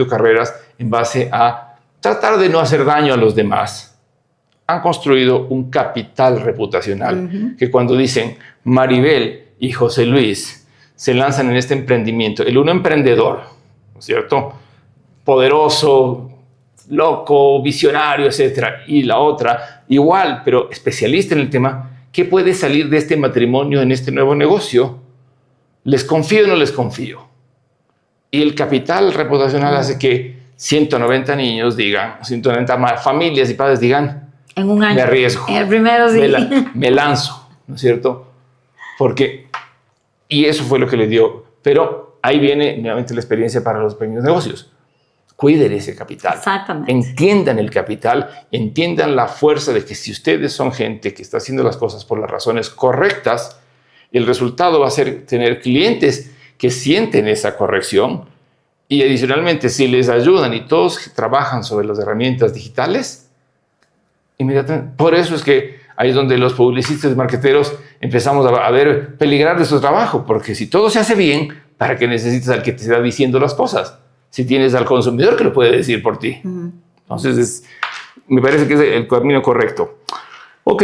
carreras en base a tratar de no hacer daño a los demás, han construido un capital reputacional que cuando dicen Maribel y José Luis se lanzan en este emprendimiento. El uno emprendedor, ¿no es cierto? Poderoso, loco, visionario, etcétera. Y la otra, igual, pero especialista en el tema. ¿Qué puede salir de este matrimonio en este nuevo negocio? ¿Les confío o no les confío? Y el capital reputacional hace que 190 niños digan, 190 familias y padres digan, en un año, me arriesgo. En el primero sí. Me lanzo, ¿no es cierto? Porque... Y eso fue lo que le dio. Pero ahí viene nuevamente la experiencia para los pequeños negocios. Cuiden ese capital. Exactamente. Entiendan el capital, entiendan la fuerza de que si ustedes son gente que está haciendo las cosas por las razones correctas, el resultado va a ser tener clientes que sienten esa corrección y adicionalmente si les ayudan y todos trabajan sobre las herramientas digitales, inmediatamente. Por eso es que ahí es donde los publicistas y marqueteros empezamos a ver peligrar de su trabajo, porque si todo se hace bien, ¿para qué necesitas al que te está diciendo las cosas? Si tienes al consumidor que lo puede decir por ti. Entonces, me parece que es el camino correcto. Ok,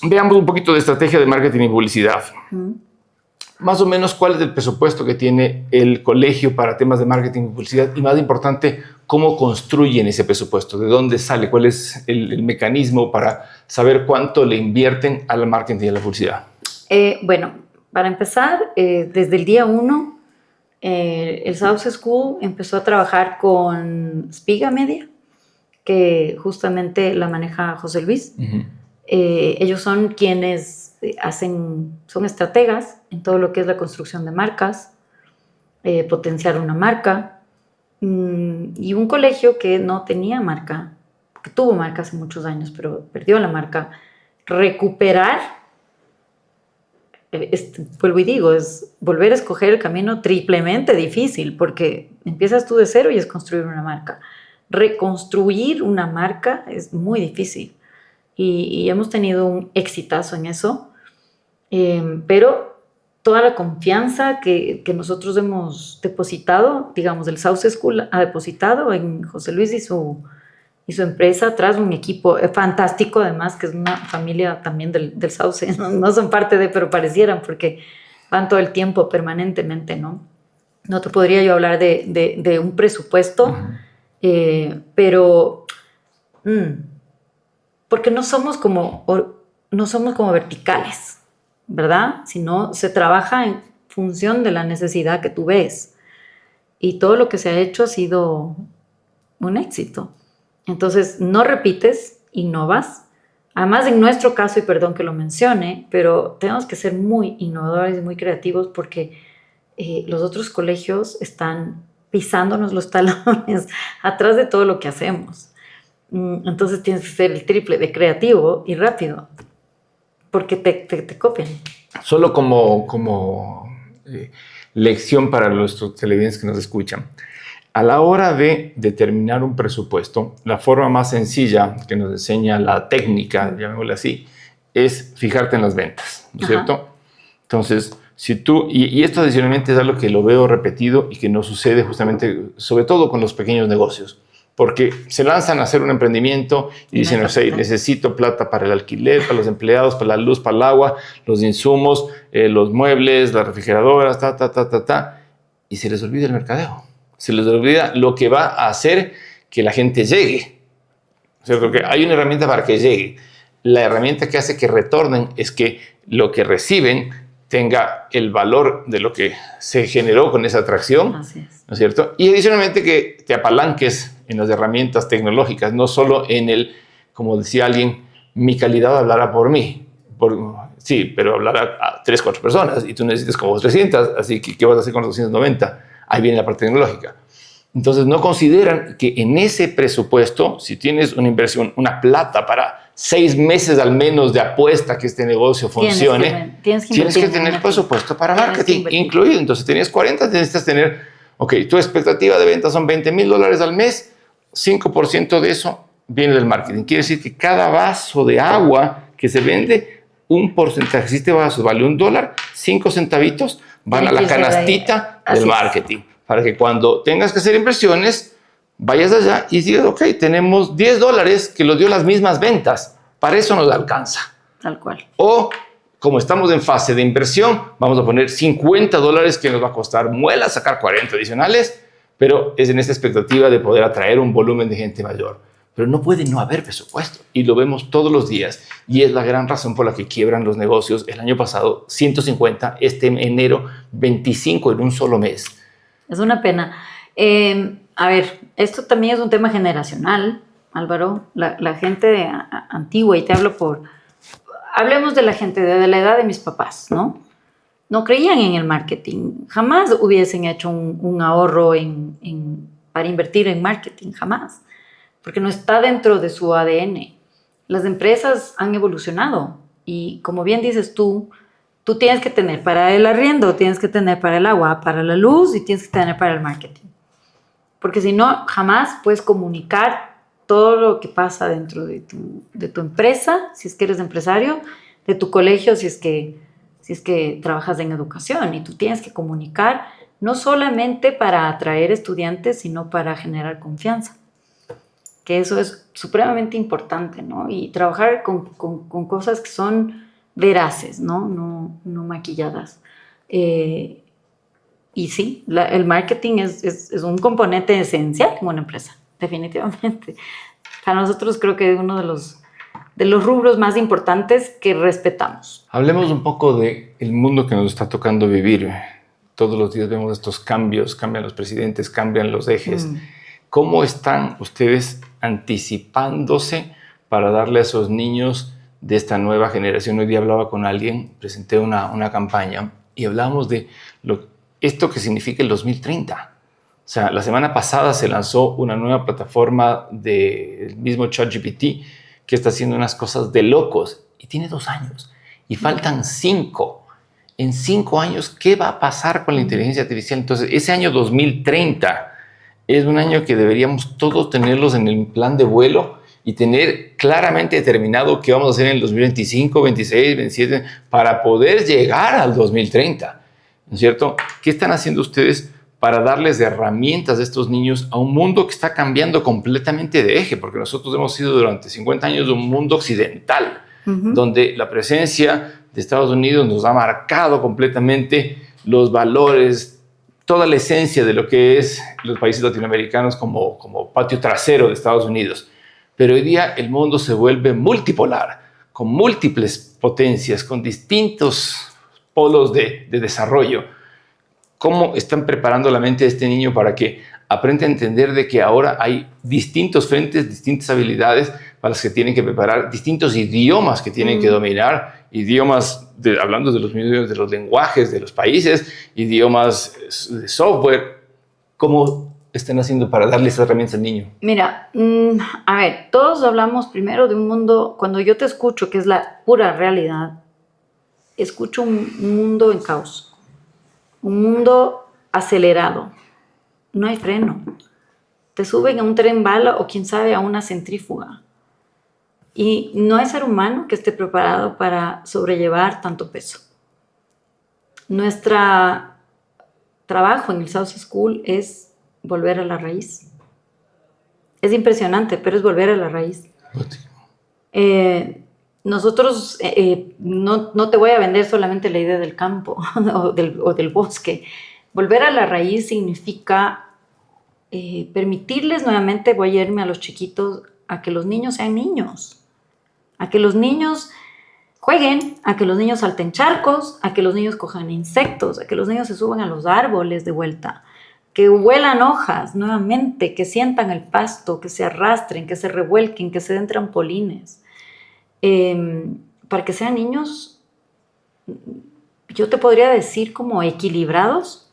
veamos un poquito de estrategia de marketing y publicidad. Más o menos, ¿cuál es el presupuesto que tiene el colegio para temas de marketing y publicidad? Y más importante, ¿cómo construyen ese presupuesto? ¿De dónde sale? ¿Cuál es el mecanismo para saber cuánto le invierten al marketing y a la publicidad? Bueno, para empezar, desde el día 1, el Sauce School empezó a trabajar con Spiga Media, que justamente la maneja José Luis. Ellos son quienes son estrategas en todo lo que es la construcción de marcas, potenciar una marca, y un colegio que no tenía marca, que tuvo marca hace muchos años, pero perdió la marca, recuperar, vuelvo y digo, es volver a escoger el camino triplemente difícil, porque empiezas tú de cero y es construir una marca. Reconstruir una marca es muy difícil y hemos tenido un exitazo en eso, pero toda la confianza que nosotros hemos depositado, digamos, el Sauce School ha depositado en José Luis y su empresa, atrás un equipo fantástico, además, que es una familia también del Sauce, no son parte de, pero parecieran, porque van todo el tiempo, permanentemente, ¿no? No te podría yo hablar de un presupuesto, pero porque no somos como verticales, ¿verdad? Sino se trabaja en función de la necesidad que tú ves. Y todo lo que se ha hecho ha sido un éxito. Entonces, no repites, innovas. Además, en nuestro caso, y perdón que lo mencione, pero tenemos que ser muy innovadores y muy creativos porque los otros colegios están pisándonos los talones atrás de todo lo que hacemos. Entonces, tienes que ser el triple de creativo y rápido porque te copian. Solo como lección para los televidentes que nos escuchan. A la hora de determinar un presupuesto, la forma más sencilla que nos enseña la técnica, llamémosle así, es fijarte en las ventas, ¿no es cierto? Entonces, si tú, y esto adicionalmente es algo que lo veo repetido y que no sucede justamente, sobre todo con los pequeños negocios, porque se lanzan a hacer un emprendimiento y dicen, no sé, necesito plata para el alquiler, para los empleados, para la luz, para el agua, los insumos, los muebles, las refrigeradoras, y se les olvida el mercadeo. Se les olvida lo que va a hacer que la gente llegue. ¿Cierto? Que hay una herramienta para que llegue. La herramienta que hace que retornen es que lo que reciben tenga el valor de lo que se generó con esa atracción. Así es. ¿No es cierto? Y adicionalmente que te apalanques en las herramientas tecnológicas, no solo en el, como decía alguien, mi calidad hablará por mí. Sí, pero hablará a 3, 4 personas y tú necesitas como 300, así que ¿qué vas a hacer con los 290? Ahí viene la parte tecnológica. Entonces no consideran que en ese presupuesto, si tienes una inversión, una plata para 6 meses al menos de apuesta que este negocio funcione, tienes que tener presupuesto para marketing incluido. Entonces tenías 40, necesitas tener, ok, tu expectativa de ventas son $20,000 al mes, 5% de eso viene del marketing. Quiere decir que cada vaso de agua que se vende, un porcentaje, si este vaso vale $1, 5 centavitos van a la canastita del marketing, para que cuando tengas que hacer inversiones, vayas allá y digas, ok, tenemos $10 que los dio las mismas ventas, para eso nos alcanza. Tal cual. O, como estamos en fase de inversión, vamos a poner $50 que nos va a costar muela sacar 40 adicionales, pero es en esta expectativa de poder atraer un volumen de gente mayor. Pero no puede no haber presupuesto y lo vemos todos los días y es la gran razón por la que quiebran los negocios. El año pasado 150, este enero 25 en un solo mes. Es una pena. A ver, esto también es un tema generacional, Álvaro. La gente antigua, y te hablo hablemos de la gente de la edad de mis papás, ¿no? No creían en el marketing. Jamás hubiesen hecho un ahorro para invertir en marketing, jamás. Porque no está dentro de su ADN. Las empresas han evolucionado y, como bien dices tú tienes que tener para el arriendo, tienes que tener para el agua, para la luz y tienes que tener para el marketing. Porque si no, jamás puedes comunicar todo lo que pasa dentro de tu empresa, si es que eres empresario, de tu colegio, si es que trabajas en educación, y tú tienes que comunicar no solamente para atraer estudiantes, sino para generar confianza. Que eso es supremamente importante, ¿no? Y trabajar con cosas que son veraces, ¿no? No maquilladas. Y sí, el marketing es un componente esencial en una empresa, definitivamente. Para nosotros creo que es uno de los rubros más importantes que respetamos. Hablemos un poco del mundo que nos está tocando vivir. Todos los días vemos estos cambios, cambian los presidentes, cambian los ejes. ¿Cómo están ustedes anticipándose para darle a esos niños de esta nueva generación. Hoy día hablaba con alguien, presenté una campaña y hablábamos de esto que significa el 2030. O sea, la semana pasada se lanzó una nueva plataforma del mismo ChatGPT que está haciendo unas cosas de locos y tiene 2 años y faltan 5. En 5 años, ¿qué va a pasar con la inteligencia artificial? Entonces, ese año 2030 es un año que deberíamos todos tenerlos en el plan de vuelo y tener claramente determinado qué vamos a hacer en el 2025, 26, 27 para poder llegar al 2030, ¿no es cierto? ¿Qué están haciendo ustedes para darles herramientas a estos niños a un mundo que está cambiando completamente de eje? Porque nosotros hemos sido durante 50 años de un mundo occidental, donde la presencia de Estados Unidos nos ha marcado completamente los valores, toda la esencia de lo que es los países latinoamericanos como patio trasero de Estados Unidos. Pero hoy día el mundo se vuelve multipolar, con múltiples potencias, con distintos polos de desarrollo. ¿Cómo están preparando la mente de este niño para que aprenda a entender de que ahora hay distintos frentes, distintas habilidades para las que tienen que preparar, distintos idiomas que tienen que dominar, idiomas, hablando de los medios, de los lenguajes de los países, idiomas de software? ¿Cómo están haciendo para darle esas herramientas al niño? Mira, a ver, todos hablamos primero de un mundo, cuando yo te escucho, que es la pura realidad, escucho un mundo en caos. Un mundo acelerado, no hay freno. Te suben a un tren bala o quién sabe a una centrífuga. Y no hay ser humano que esté preparado para sobrellevar tanto peso. Nuestro trabajo en el Sauce School es volver a la raíz. Es impresionante, pero es volver a la raíz. Nosotros, no te voy a vender solamente la idea del campo o del bosque. Volver a la raíz significa permitirles nuevamente, voy a irme a los chiquitos, a que los niños sean niños, a que los niños jueguen, a que los niños salten charcos, a que los niños cojan insectos, a que los niños se suban a los árboles de vuelta, que huelan hojas nuevamente, que sientan el pasto, que se arrastren, que se revuelquen, que se den trampolines. Para que sean niños, yo te podría decir como equilibrados.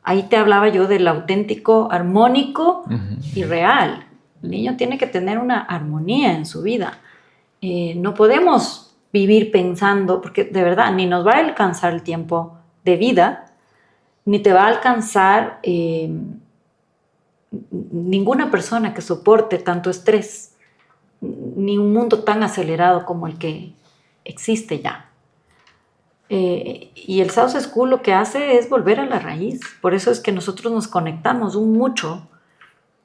Ahí te hablaba yo del auténtico, armónico y real. El niño tiene que tener una armonía en su vida. No podemos vivir pensando, porque de verdad ni nos va a alcanzar el tiempo de vida, ni te va a alcanzar ninguna persona que soporte tanto estrés, ni un mundo tan acelerado como el que existe ya. Y el Sauce School lo que hace es volver a la raíz. Por eso es que nosotros nos conectamos mucho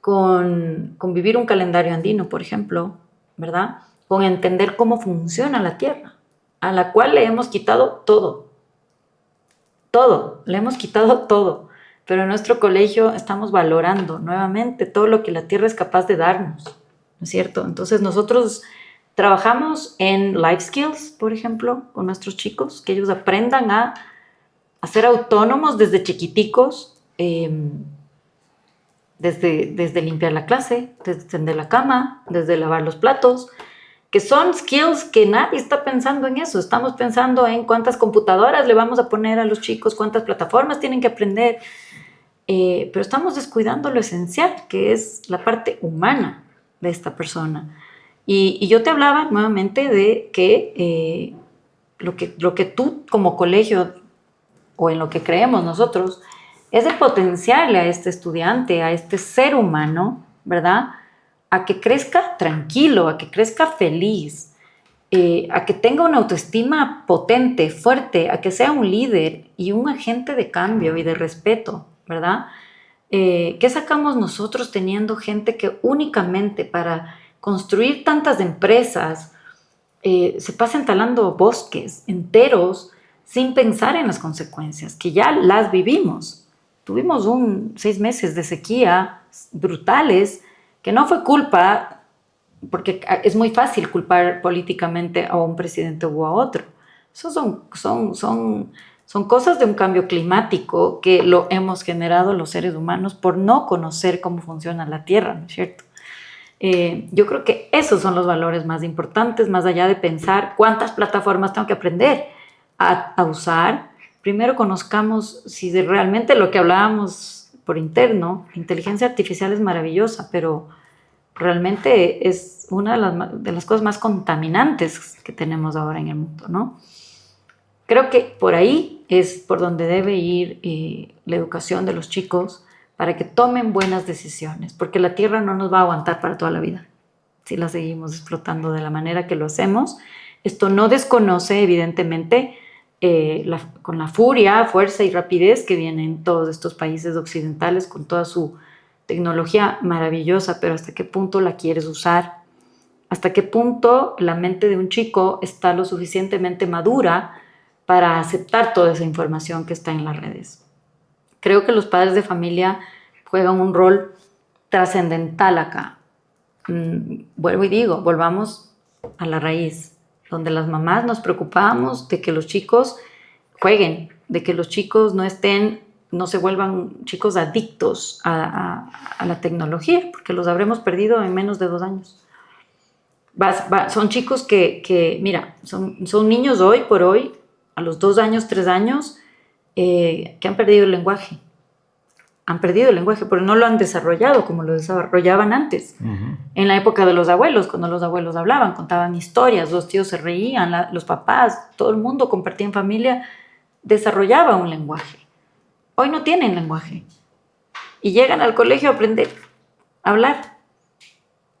con vivir un calendario andino, por ejemplo, ¿verdad? Con entender cómo funciona la Tierra, a la cual le hemos quitado todo. Todo, le hemos quitado todo. Pero en nuestro colegio estamos valorando nuevamente todo lo que la Tierra es capaz de darnos, ¿no es cierto? Entonces nosotros trabajamos en life skills, por ejemplo, con nuestros chicos, que ellos aprendan a ser autónomos desde chiquiticos, desde limpiar la clase, desde tender la cama, desde lavar los platos, que son skills que nadie está pensando en eso. Estamos pensando en cuántas computadoras le vamos a poner a los chicos, cuántas plataformas tienen que aprender, pero estamos descuidando lo esencial, que es la parte humana de esta persona. Y yo te hablaba nuevamente de que lo que tú como colegio, o en lo que creemos nosotros, es de potenciarle a este estudiante, a este ser humano, ¿verdad?, a que crezca tranquilo, a que crezca feliz, a que tenga una autoestima potente, fuerte, a que sea un líder y un agente de cambio y de respeto, ¿verdad? ¿Qué sacamos nosotros teniendo gente que únicamente para construir tantas empresas se pasan talando bosques enteros sin pensar en las consecuencias, que ya las vivimos? Tuvimos 6 meses de sequía brutales, que no fue culpa, porque es muy fácil culpar políticamente a un presidente u a otro. Eso son cosas de un cambio climático que lo hemos generado los seres humanos por no conocer cómo funciona la Tierra, ¿no es cierto? Yo creo que esos son los valores más importantes, más allá de pensar cuántas plataformas tengo que aprender a usar. Primero conozcamos si realmente lo que hablábamos por interno, la inteligencia artificial es maravillosa, pero realmente es una de las cosas más contaminantes que tenemos ahora en el mundo, ¿no? Creo que por ahí es por donde debe ir la educación de los chicos para que tomen buenas decisiones, porque la tierra no nos va a aguantar para toda la vida si la seguimos explotando de la manera que lo hacemos. Esto no desconoce, evidentemente, con la furia, fuerza y rapidez que vienen todos estos países occidentales con toda su tecnología maravillosa, pero hasta qué punto la quieres usar, hasta qué punto la mente de un chico está lo suficientemente madura para aceptar toda esa información que está en las redes. Creo que los padres de familia juegan un rol trascendental acá. Vuelvo y digo, volvamos a la raíz, donde las mamás nos preocupábamos de que los chicos jueguen, de que los chicos no se vuelvan chicos adictos a la tecnología, porque los habremos perdido en menos de 2 años. Son chicos que mira, son niños hoy por hoy, a los 2 años, 3 años, que han perdido el lenguaje. Han perdido el lenguaje, pero no lo han desarrollado como lo desarrollaban antes. Uh-huh. En la época de los abuelos, cuando los abuelos hablaban, contaban historias, los tíos se reían, los papás, todo el mundo compartía en familia, desarrollaba un lenguaje. Hoy no tienen lenguaje. Y llegan al colegio a aprender a hablar.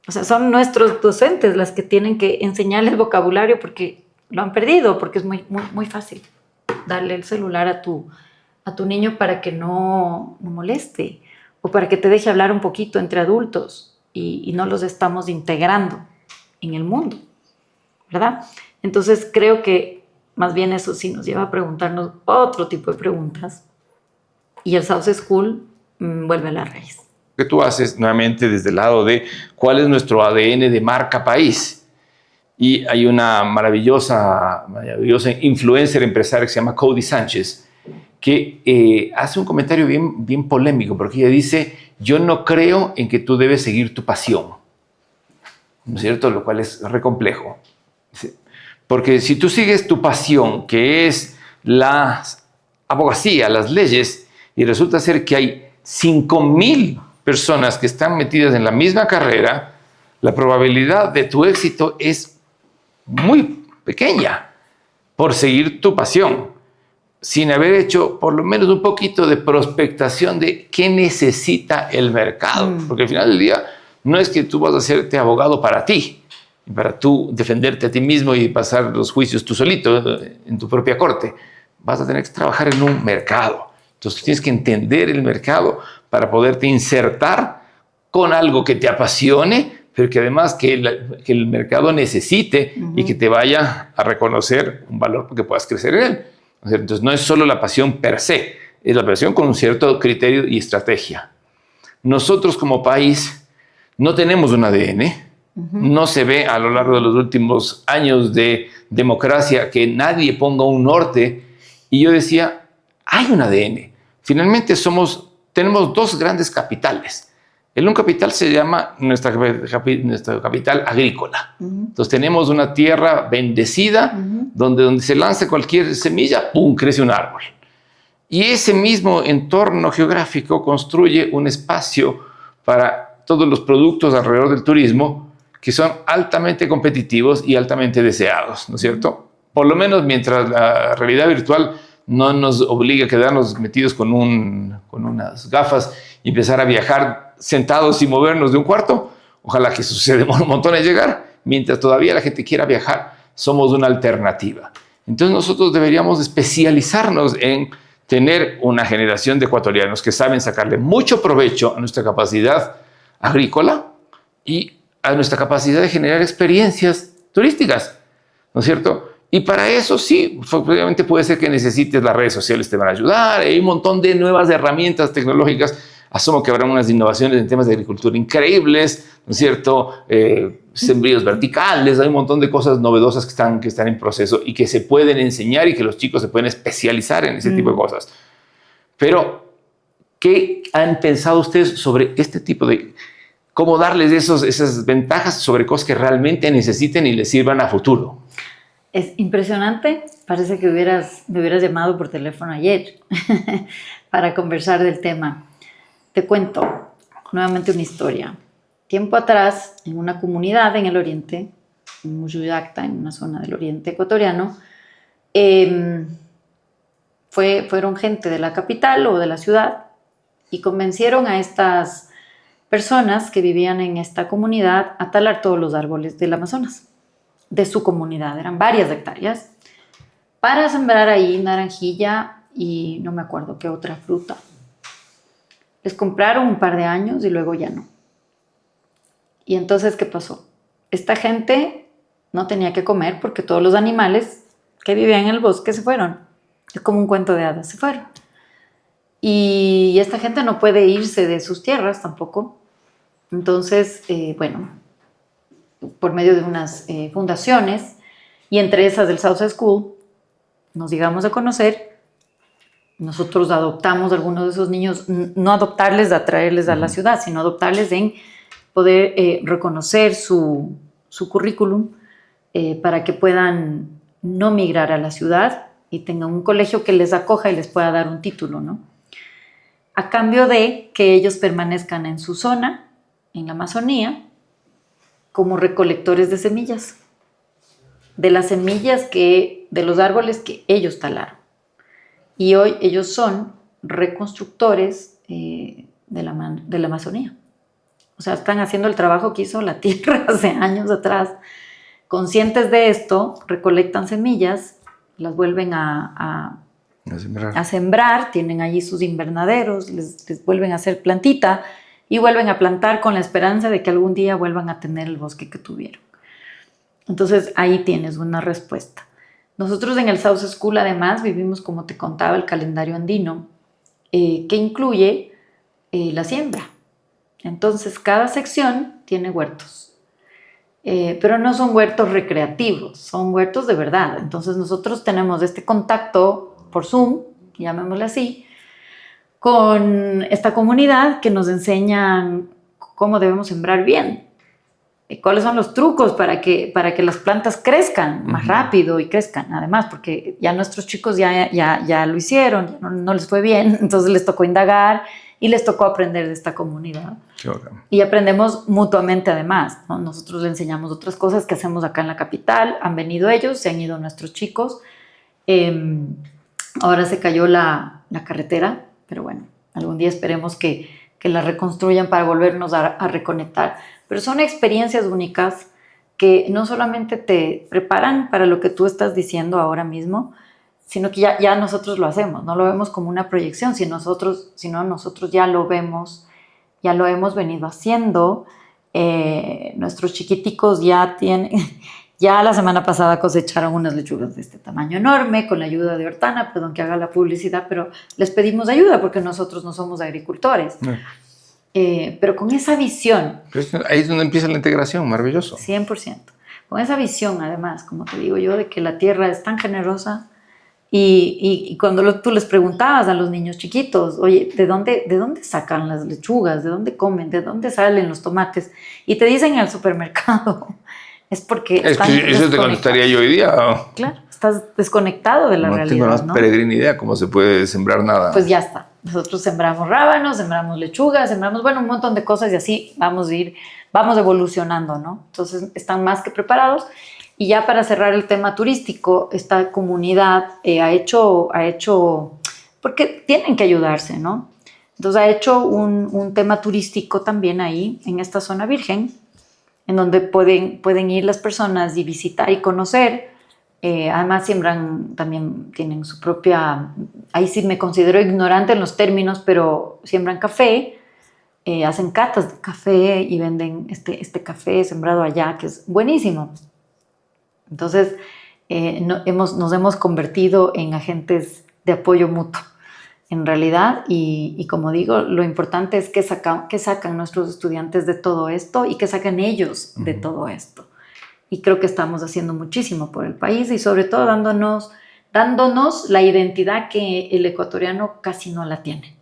O sea, son nuestros docentes las que tienen que enseñarles vocabulario porque lo han perdido, porque es muy, muy, muy fácil darle el celular a tu niño para que no moleste o para que te deje hablar un poquito entre adultos y no los estamos integrando en el mundo, ¿verdad? Entonces creo que más bien eso sí nos lleva a preguntarnos otro tipo de preguntas y el Sauce School vuelve a la raíz. Que tú haces nuevamente desde el lado de cuál es nuestro ADN de marca país. Y hay una maravillosa influencer empresaria que se llama Cody Sánchez, que hace un comentario bien polémico, porque ella dice, yo no creo en que tú debes seguir tu pasión, ¿no es cierto? Lo cual es re complejo. Porque si tú sigues tu pasión, que es la abogacía, las leyes, y resulta ser que hay 5,000 personas que están metidas en la misma carrera, la probabilidad de tu éxito es muy pequeña por seguir tu pasión, sin haber hecho por lo menos un poquito de prospectación de qué necesita el mercado. Porque al final del día no es que tú vas a hacerte abogado para ti, para tú defenderte a ti mismo y pasar los juicios tú solito en tu propia corte. Vas a tener que trabajar en un mercado. Entonces tienes que entender el mercado para poderte insertar con algo que te apasione, pero que además que el mercado necesite y que te vaya a reconocer un valor porque puedas crecer en él. Entonces no es solo la pasión per se, es la pasión con un cierto criterio y estrategia. Nosotros como país no tenemos un ADN, no se ve a lo largo de los últimos años de democracia que nadie ponga un norte, y yo decía, hay un ADN. Finalmente tenemos 2 grandes capitales. El un capital se llama nuestra capital agrícola. Entonces tenemos una tierra bendecida donde se lanza cualquier semilla, ¡pum!, crece un árbol. Y ese mismo entorno geográfico construye un espacio para todos los productos alrededor del turismo que son altamente competitivos y altamente deseados, ¿no es cierto? Por lo menos mientras la realidad virtual no nos obliga a quedarnos metidos con unas gafas y empezar a viajar sentados sin movernos de un cuarto. Ojalá que suceda un montón en llegar. Mientras todavía la gente quiera viajar, somos una alternativa. Entonces nosotros deberíamos especializarnos en tener una generación de ecuatorianos que saben sacarle mucho provecho a nuestra capacidad agrícola y a nuestra capacidad de generar experiencias turísticas, ¿no es cierto? Y para eso sí, obviamente puede ser que necesites las redes sociales, te van a ayudar, hay un montón de nuevas herramientas tecnológicas. Asumo que habrá unas innovaciones en temas de agricultura increíbles, ¿no es cierto? Sembríos verticales, hay un montón de cosas novedosas que están en proceso y que se pueden enseñar y que los chicos se pueden especializar en ese tipo de cosas. Pero, ¿qué han pensado ustedes sobre este tipo de cómo darles esas ventajas sobre cosas que realmente necesiten y les sirvan a futuro. Es impresionante. Parece que me hubieras llamado por teléfono ayer para conversar del tema. Te cuento nuevamente una historia. Tiempo atrás, en una comunidad en el oriente, en Muyuyacta, en una zona del oriente ecuatoriano, fueron gente de la capital o de la ciudad y convencieron a estas personas que vivían en esta comunidad a talar todos los árboles del Amazonas, de su comunidad. Eran varias hectáreas para sembrar ahí naranjilla y no me acuerdo qué otra fruta. Les compraron un par de años y luego ya no. Y entonces, ¿qué pasó? Esta gente no tenía que comer porque todos los animales que vivían en el bosque se fueron. Es como un cuento de hadas, se fueron. Y esta gente no puede irse de sus tierras tampoco. Entonces, bueno, por medio de unas fundaciones, y entre esas del Sauce School, nos llegamos a conocer. Nosotros adoptamos a algunos de esos niños, no adoptarles a traerles a la ciudad, sino adoptarles en poder reconocer su currículum para que puedan no migrar a la ciudad y tengan un colegio que les acoja y les pueda dar un título, ¿no? A cambio de que ellos permanezcan en su zona, en la Amazonía, como recolectores de semillas, de las semillas de los árboles que ellos talaron. Y hoy ellos son reconstructores de la Amazonía. O sea, están haciendo el trabajo que hizo la tierra hace años atrás. Conscientes de esto, recolectan semillas, las vuelven a sembrar, tienen allí sus invernaderos, les vuelven a hacer plantita y vuelven a plantar con la esperanza de que algún día vuelvan a tener el bosque que tuvieron. Entonces, ahí tienes una respuesta. Nosotros en el Sauce School, además, vivimos, como te contaba, el calendario andino, que incluye la siembra. Entonces, cada sección tiene huertos, pero no son huertos recreativos, son huertos de verdad. Entonces, nosotros tenemos este contacto por Zoom, llamémosle así, con esta comunidad que nos enseñan cómo debemos sembrar bien, cuáles son los trucos para que las plantas crezcan más rápido y crezcan, además, porque ya nuestros chicos ya lo hicieron, no les fue bien, entonces les tocó indagar y les tocó aprender de esta comunidad. Qué bacán. Y aprendemos mutuamente además, ¿no? Nosotros les enseñamos otras cosas que hacemos acá en la capital, han venido ellos, se han ido nuestros chicos. Ahora se cayó la carretera, pero bueno, algún día esperemos que la reconstruyan para volvernos a reconectar. Pero son experiencias únicas que no solamente te preparan para lo que tú estás diciendo ahora mismo, sino que ya nosotros lo hacemos, no lo vemos como una proyección, sino nosotros ya lo vemos, ya lo hemos venido haciendo. Nuestros chiquiticos ya la semana pasada cosecharon unas lechugas de este tamaño enorme con la ayuda de Hortana, perdón que haga la publicidad, pero les pedimos ayuda porque nosotros no somos agricultores. Pero con esa visión. Ahí es donde empieza la integración, maravilloso. 100%. Con esa visión, además, como te digo yo, de que la tierra es tan generosa y cuando tú les preguntabas a los niños chiquitos, oye, ¿de dónde sacan las lechugas? ¿De dónde comen? ¿De dónde salen los tomates? Y te dicen en el supermercado. Es porque eso te contestaría yo hoy día. Claro, estás desconectado de la realidad. No tengo la más peregrina idea cómo se puede sembrar nada. Pues ya está. Nosotros sembramos rábanos, sembramos lechugas, sembramos, un montón de cosas y así vamos evolucionando, ¿no? Entonces están más que preparados. Y ya para cerrar el tema turístico, esta comunidad ha hecho, porque tienen que ayudarse, ¿no? Entonces ha hecho un tema turístico también ahí, en esta zona virgen, en donde pueden ir las personas y visitar y conocer. Además también tienen su propia, ahí sí me considero ignorante en los términos, pero siembran café, hacen catas de café y venden este café sembrado allá, que es buenísimo. Entonces, nos hemos convertido en agentes de apoyo mutuo, en realidad, y como digo, lo importante es que sacan nuestros estudiantes de todo esto y que sacan ellos de todo esto. Y creo que estamos haciendo muchísimo por el país y sobre todo dándonos la identidad que el ecuatoriano casi no la tiene,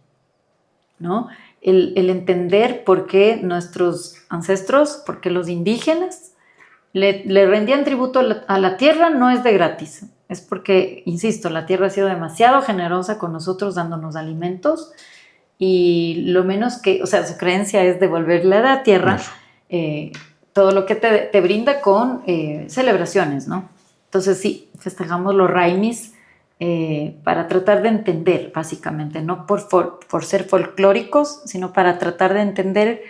¿no? el entender por qué nuestros ancestros, por qué los indígenas le rendían tributo a la tierra, no es de gratis. Es porque, insisto, la tierra ha sido demasiado generosa con nosotros dándonos alimentos y lo menos que, o sea, su creencia es devolverle a la tierra todo lo que te brinda con celebraciones, ¿no? Entonces sí, festejamos los Raimis para tratar de entender, básicamente, no por ser folclóricos, sino para tratar de entender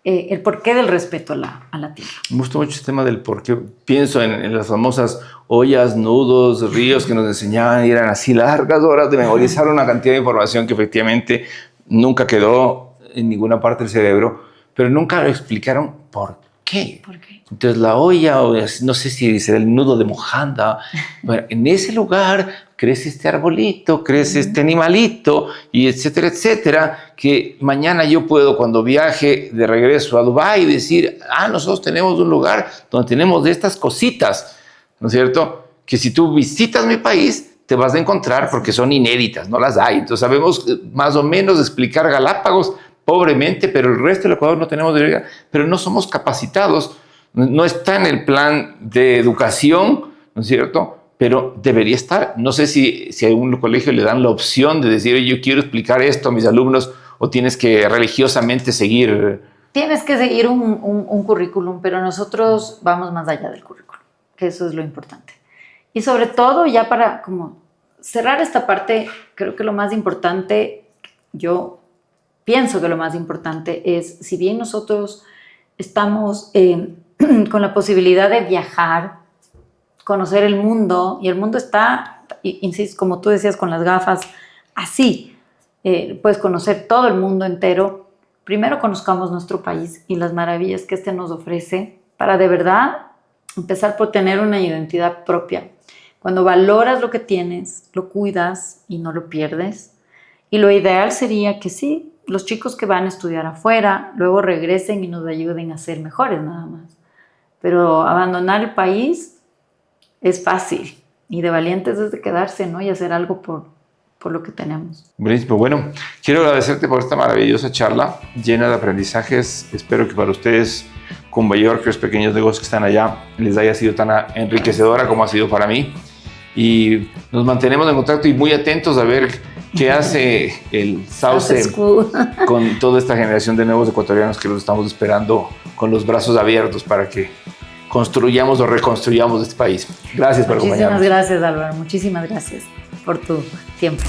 el porqué del respeto a la tierra. Me gustó mucho el tema del porqué. Pienso en las famosas ollas, nudos, ríos que nos enseñaban y eran así largas horas de memorizar una cantidad de información que efectivamente nunca quedó en ninguna parte del cerebro, pero nunca lo explicaron por qué. ¿Por qué? Entonces la olla, o no sé si será el nudo de Mojanda, bueno, en ese lugar crece este arbolito, crece este animalito, y etcétera, etcétera, que mañana yo puedo, cuando viaje de regreso a Dubái, decir, nosotros tenemos un lugar donde tenemos de estas cositas, ¿no es cierto? Que si tú visitas mi país, te vas a encontrar porque son inéditas, no las hay. Entonces sabemos más o menos explicar Galápagos, pobremente, pero el resto del Ecuador no tenemos de vida, pero no somos capacitados. No está en el plan de educación, ¿no es cierto? Pero debería estar. No sé si a algún colegio le dan la opción de decir, yo quiero explicar esto a mis alumnos, o tienes que religiosamente seguir. Tienes que seguir un currículum, pero nosotros vamos más allá del currículum, que eso es lo importante. Y sobre todo, ya para como cerrar esta parte, creo que lo más importante, yo pienso que lo más importante es, si bien nosotros estamos con la posibilidad de viajar, conocer el mundo, y el mundo está, insisto, como tú decías, con las gafas, así, puedes conocer todo el mundo entero. Primero conozcamos nuestro país y las maravillas que este nos ofrece para de verdad empezar por tener una identidad propia. Cuando valoras lo que tienes, lo cuidas y no lo pierdes. Y lo ideal sería que sí, los chicos que van a estudiar afuera, luego regresen y nos ayuden a ser mejores nada más. Pero abandonar el país es fácil y de valientes es de quedarse, ¿no? Y hacer algo por lo que tenemos. Buenísimo. Bueno, quiero agradecerte por esta maravillosa charla llena de aprendizajes. Espero que para ustedes, Cumbayorkers, pequeños negocios que están allá, les haya sido tan enriquecedora como ha sido para mí. Y nos mantenemos en contacto y muy atentos a ver qué hace el Sauce con toda esta generación de nuevos ecuatorianos que los estamos esperando con los brazos abiertos para que construyamos o reconstruyamos este país. Gracias por acompañarnos. Muchísimas gracias, Álvaro. Muchísimas gracias por tu tiempo.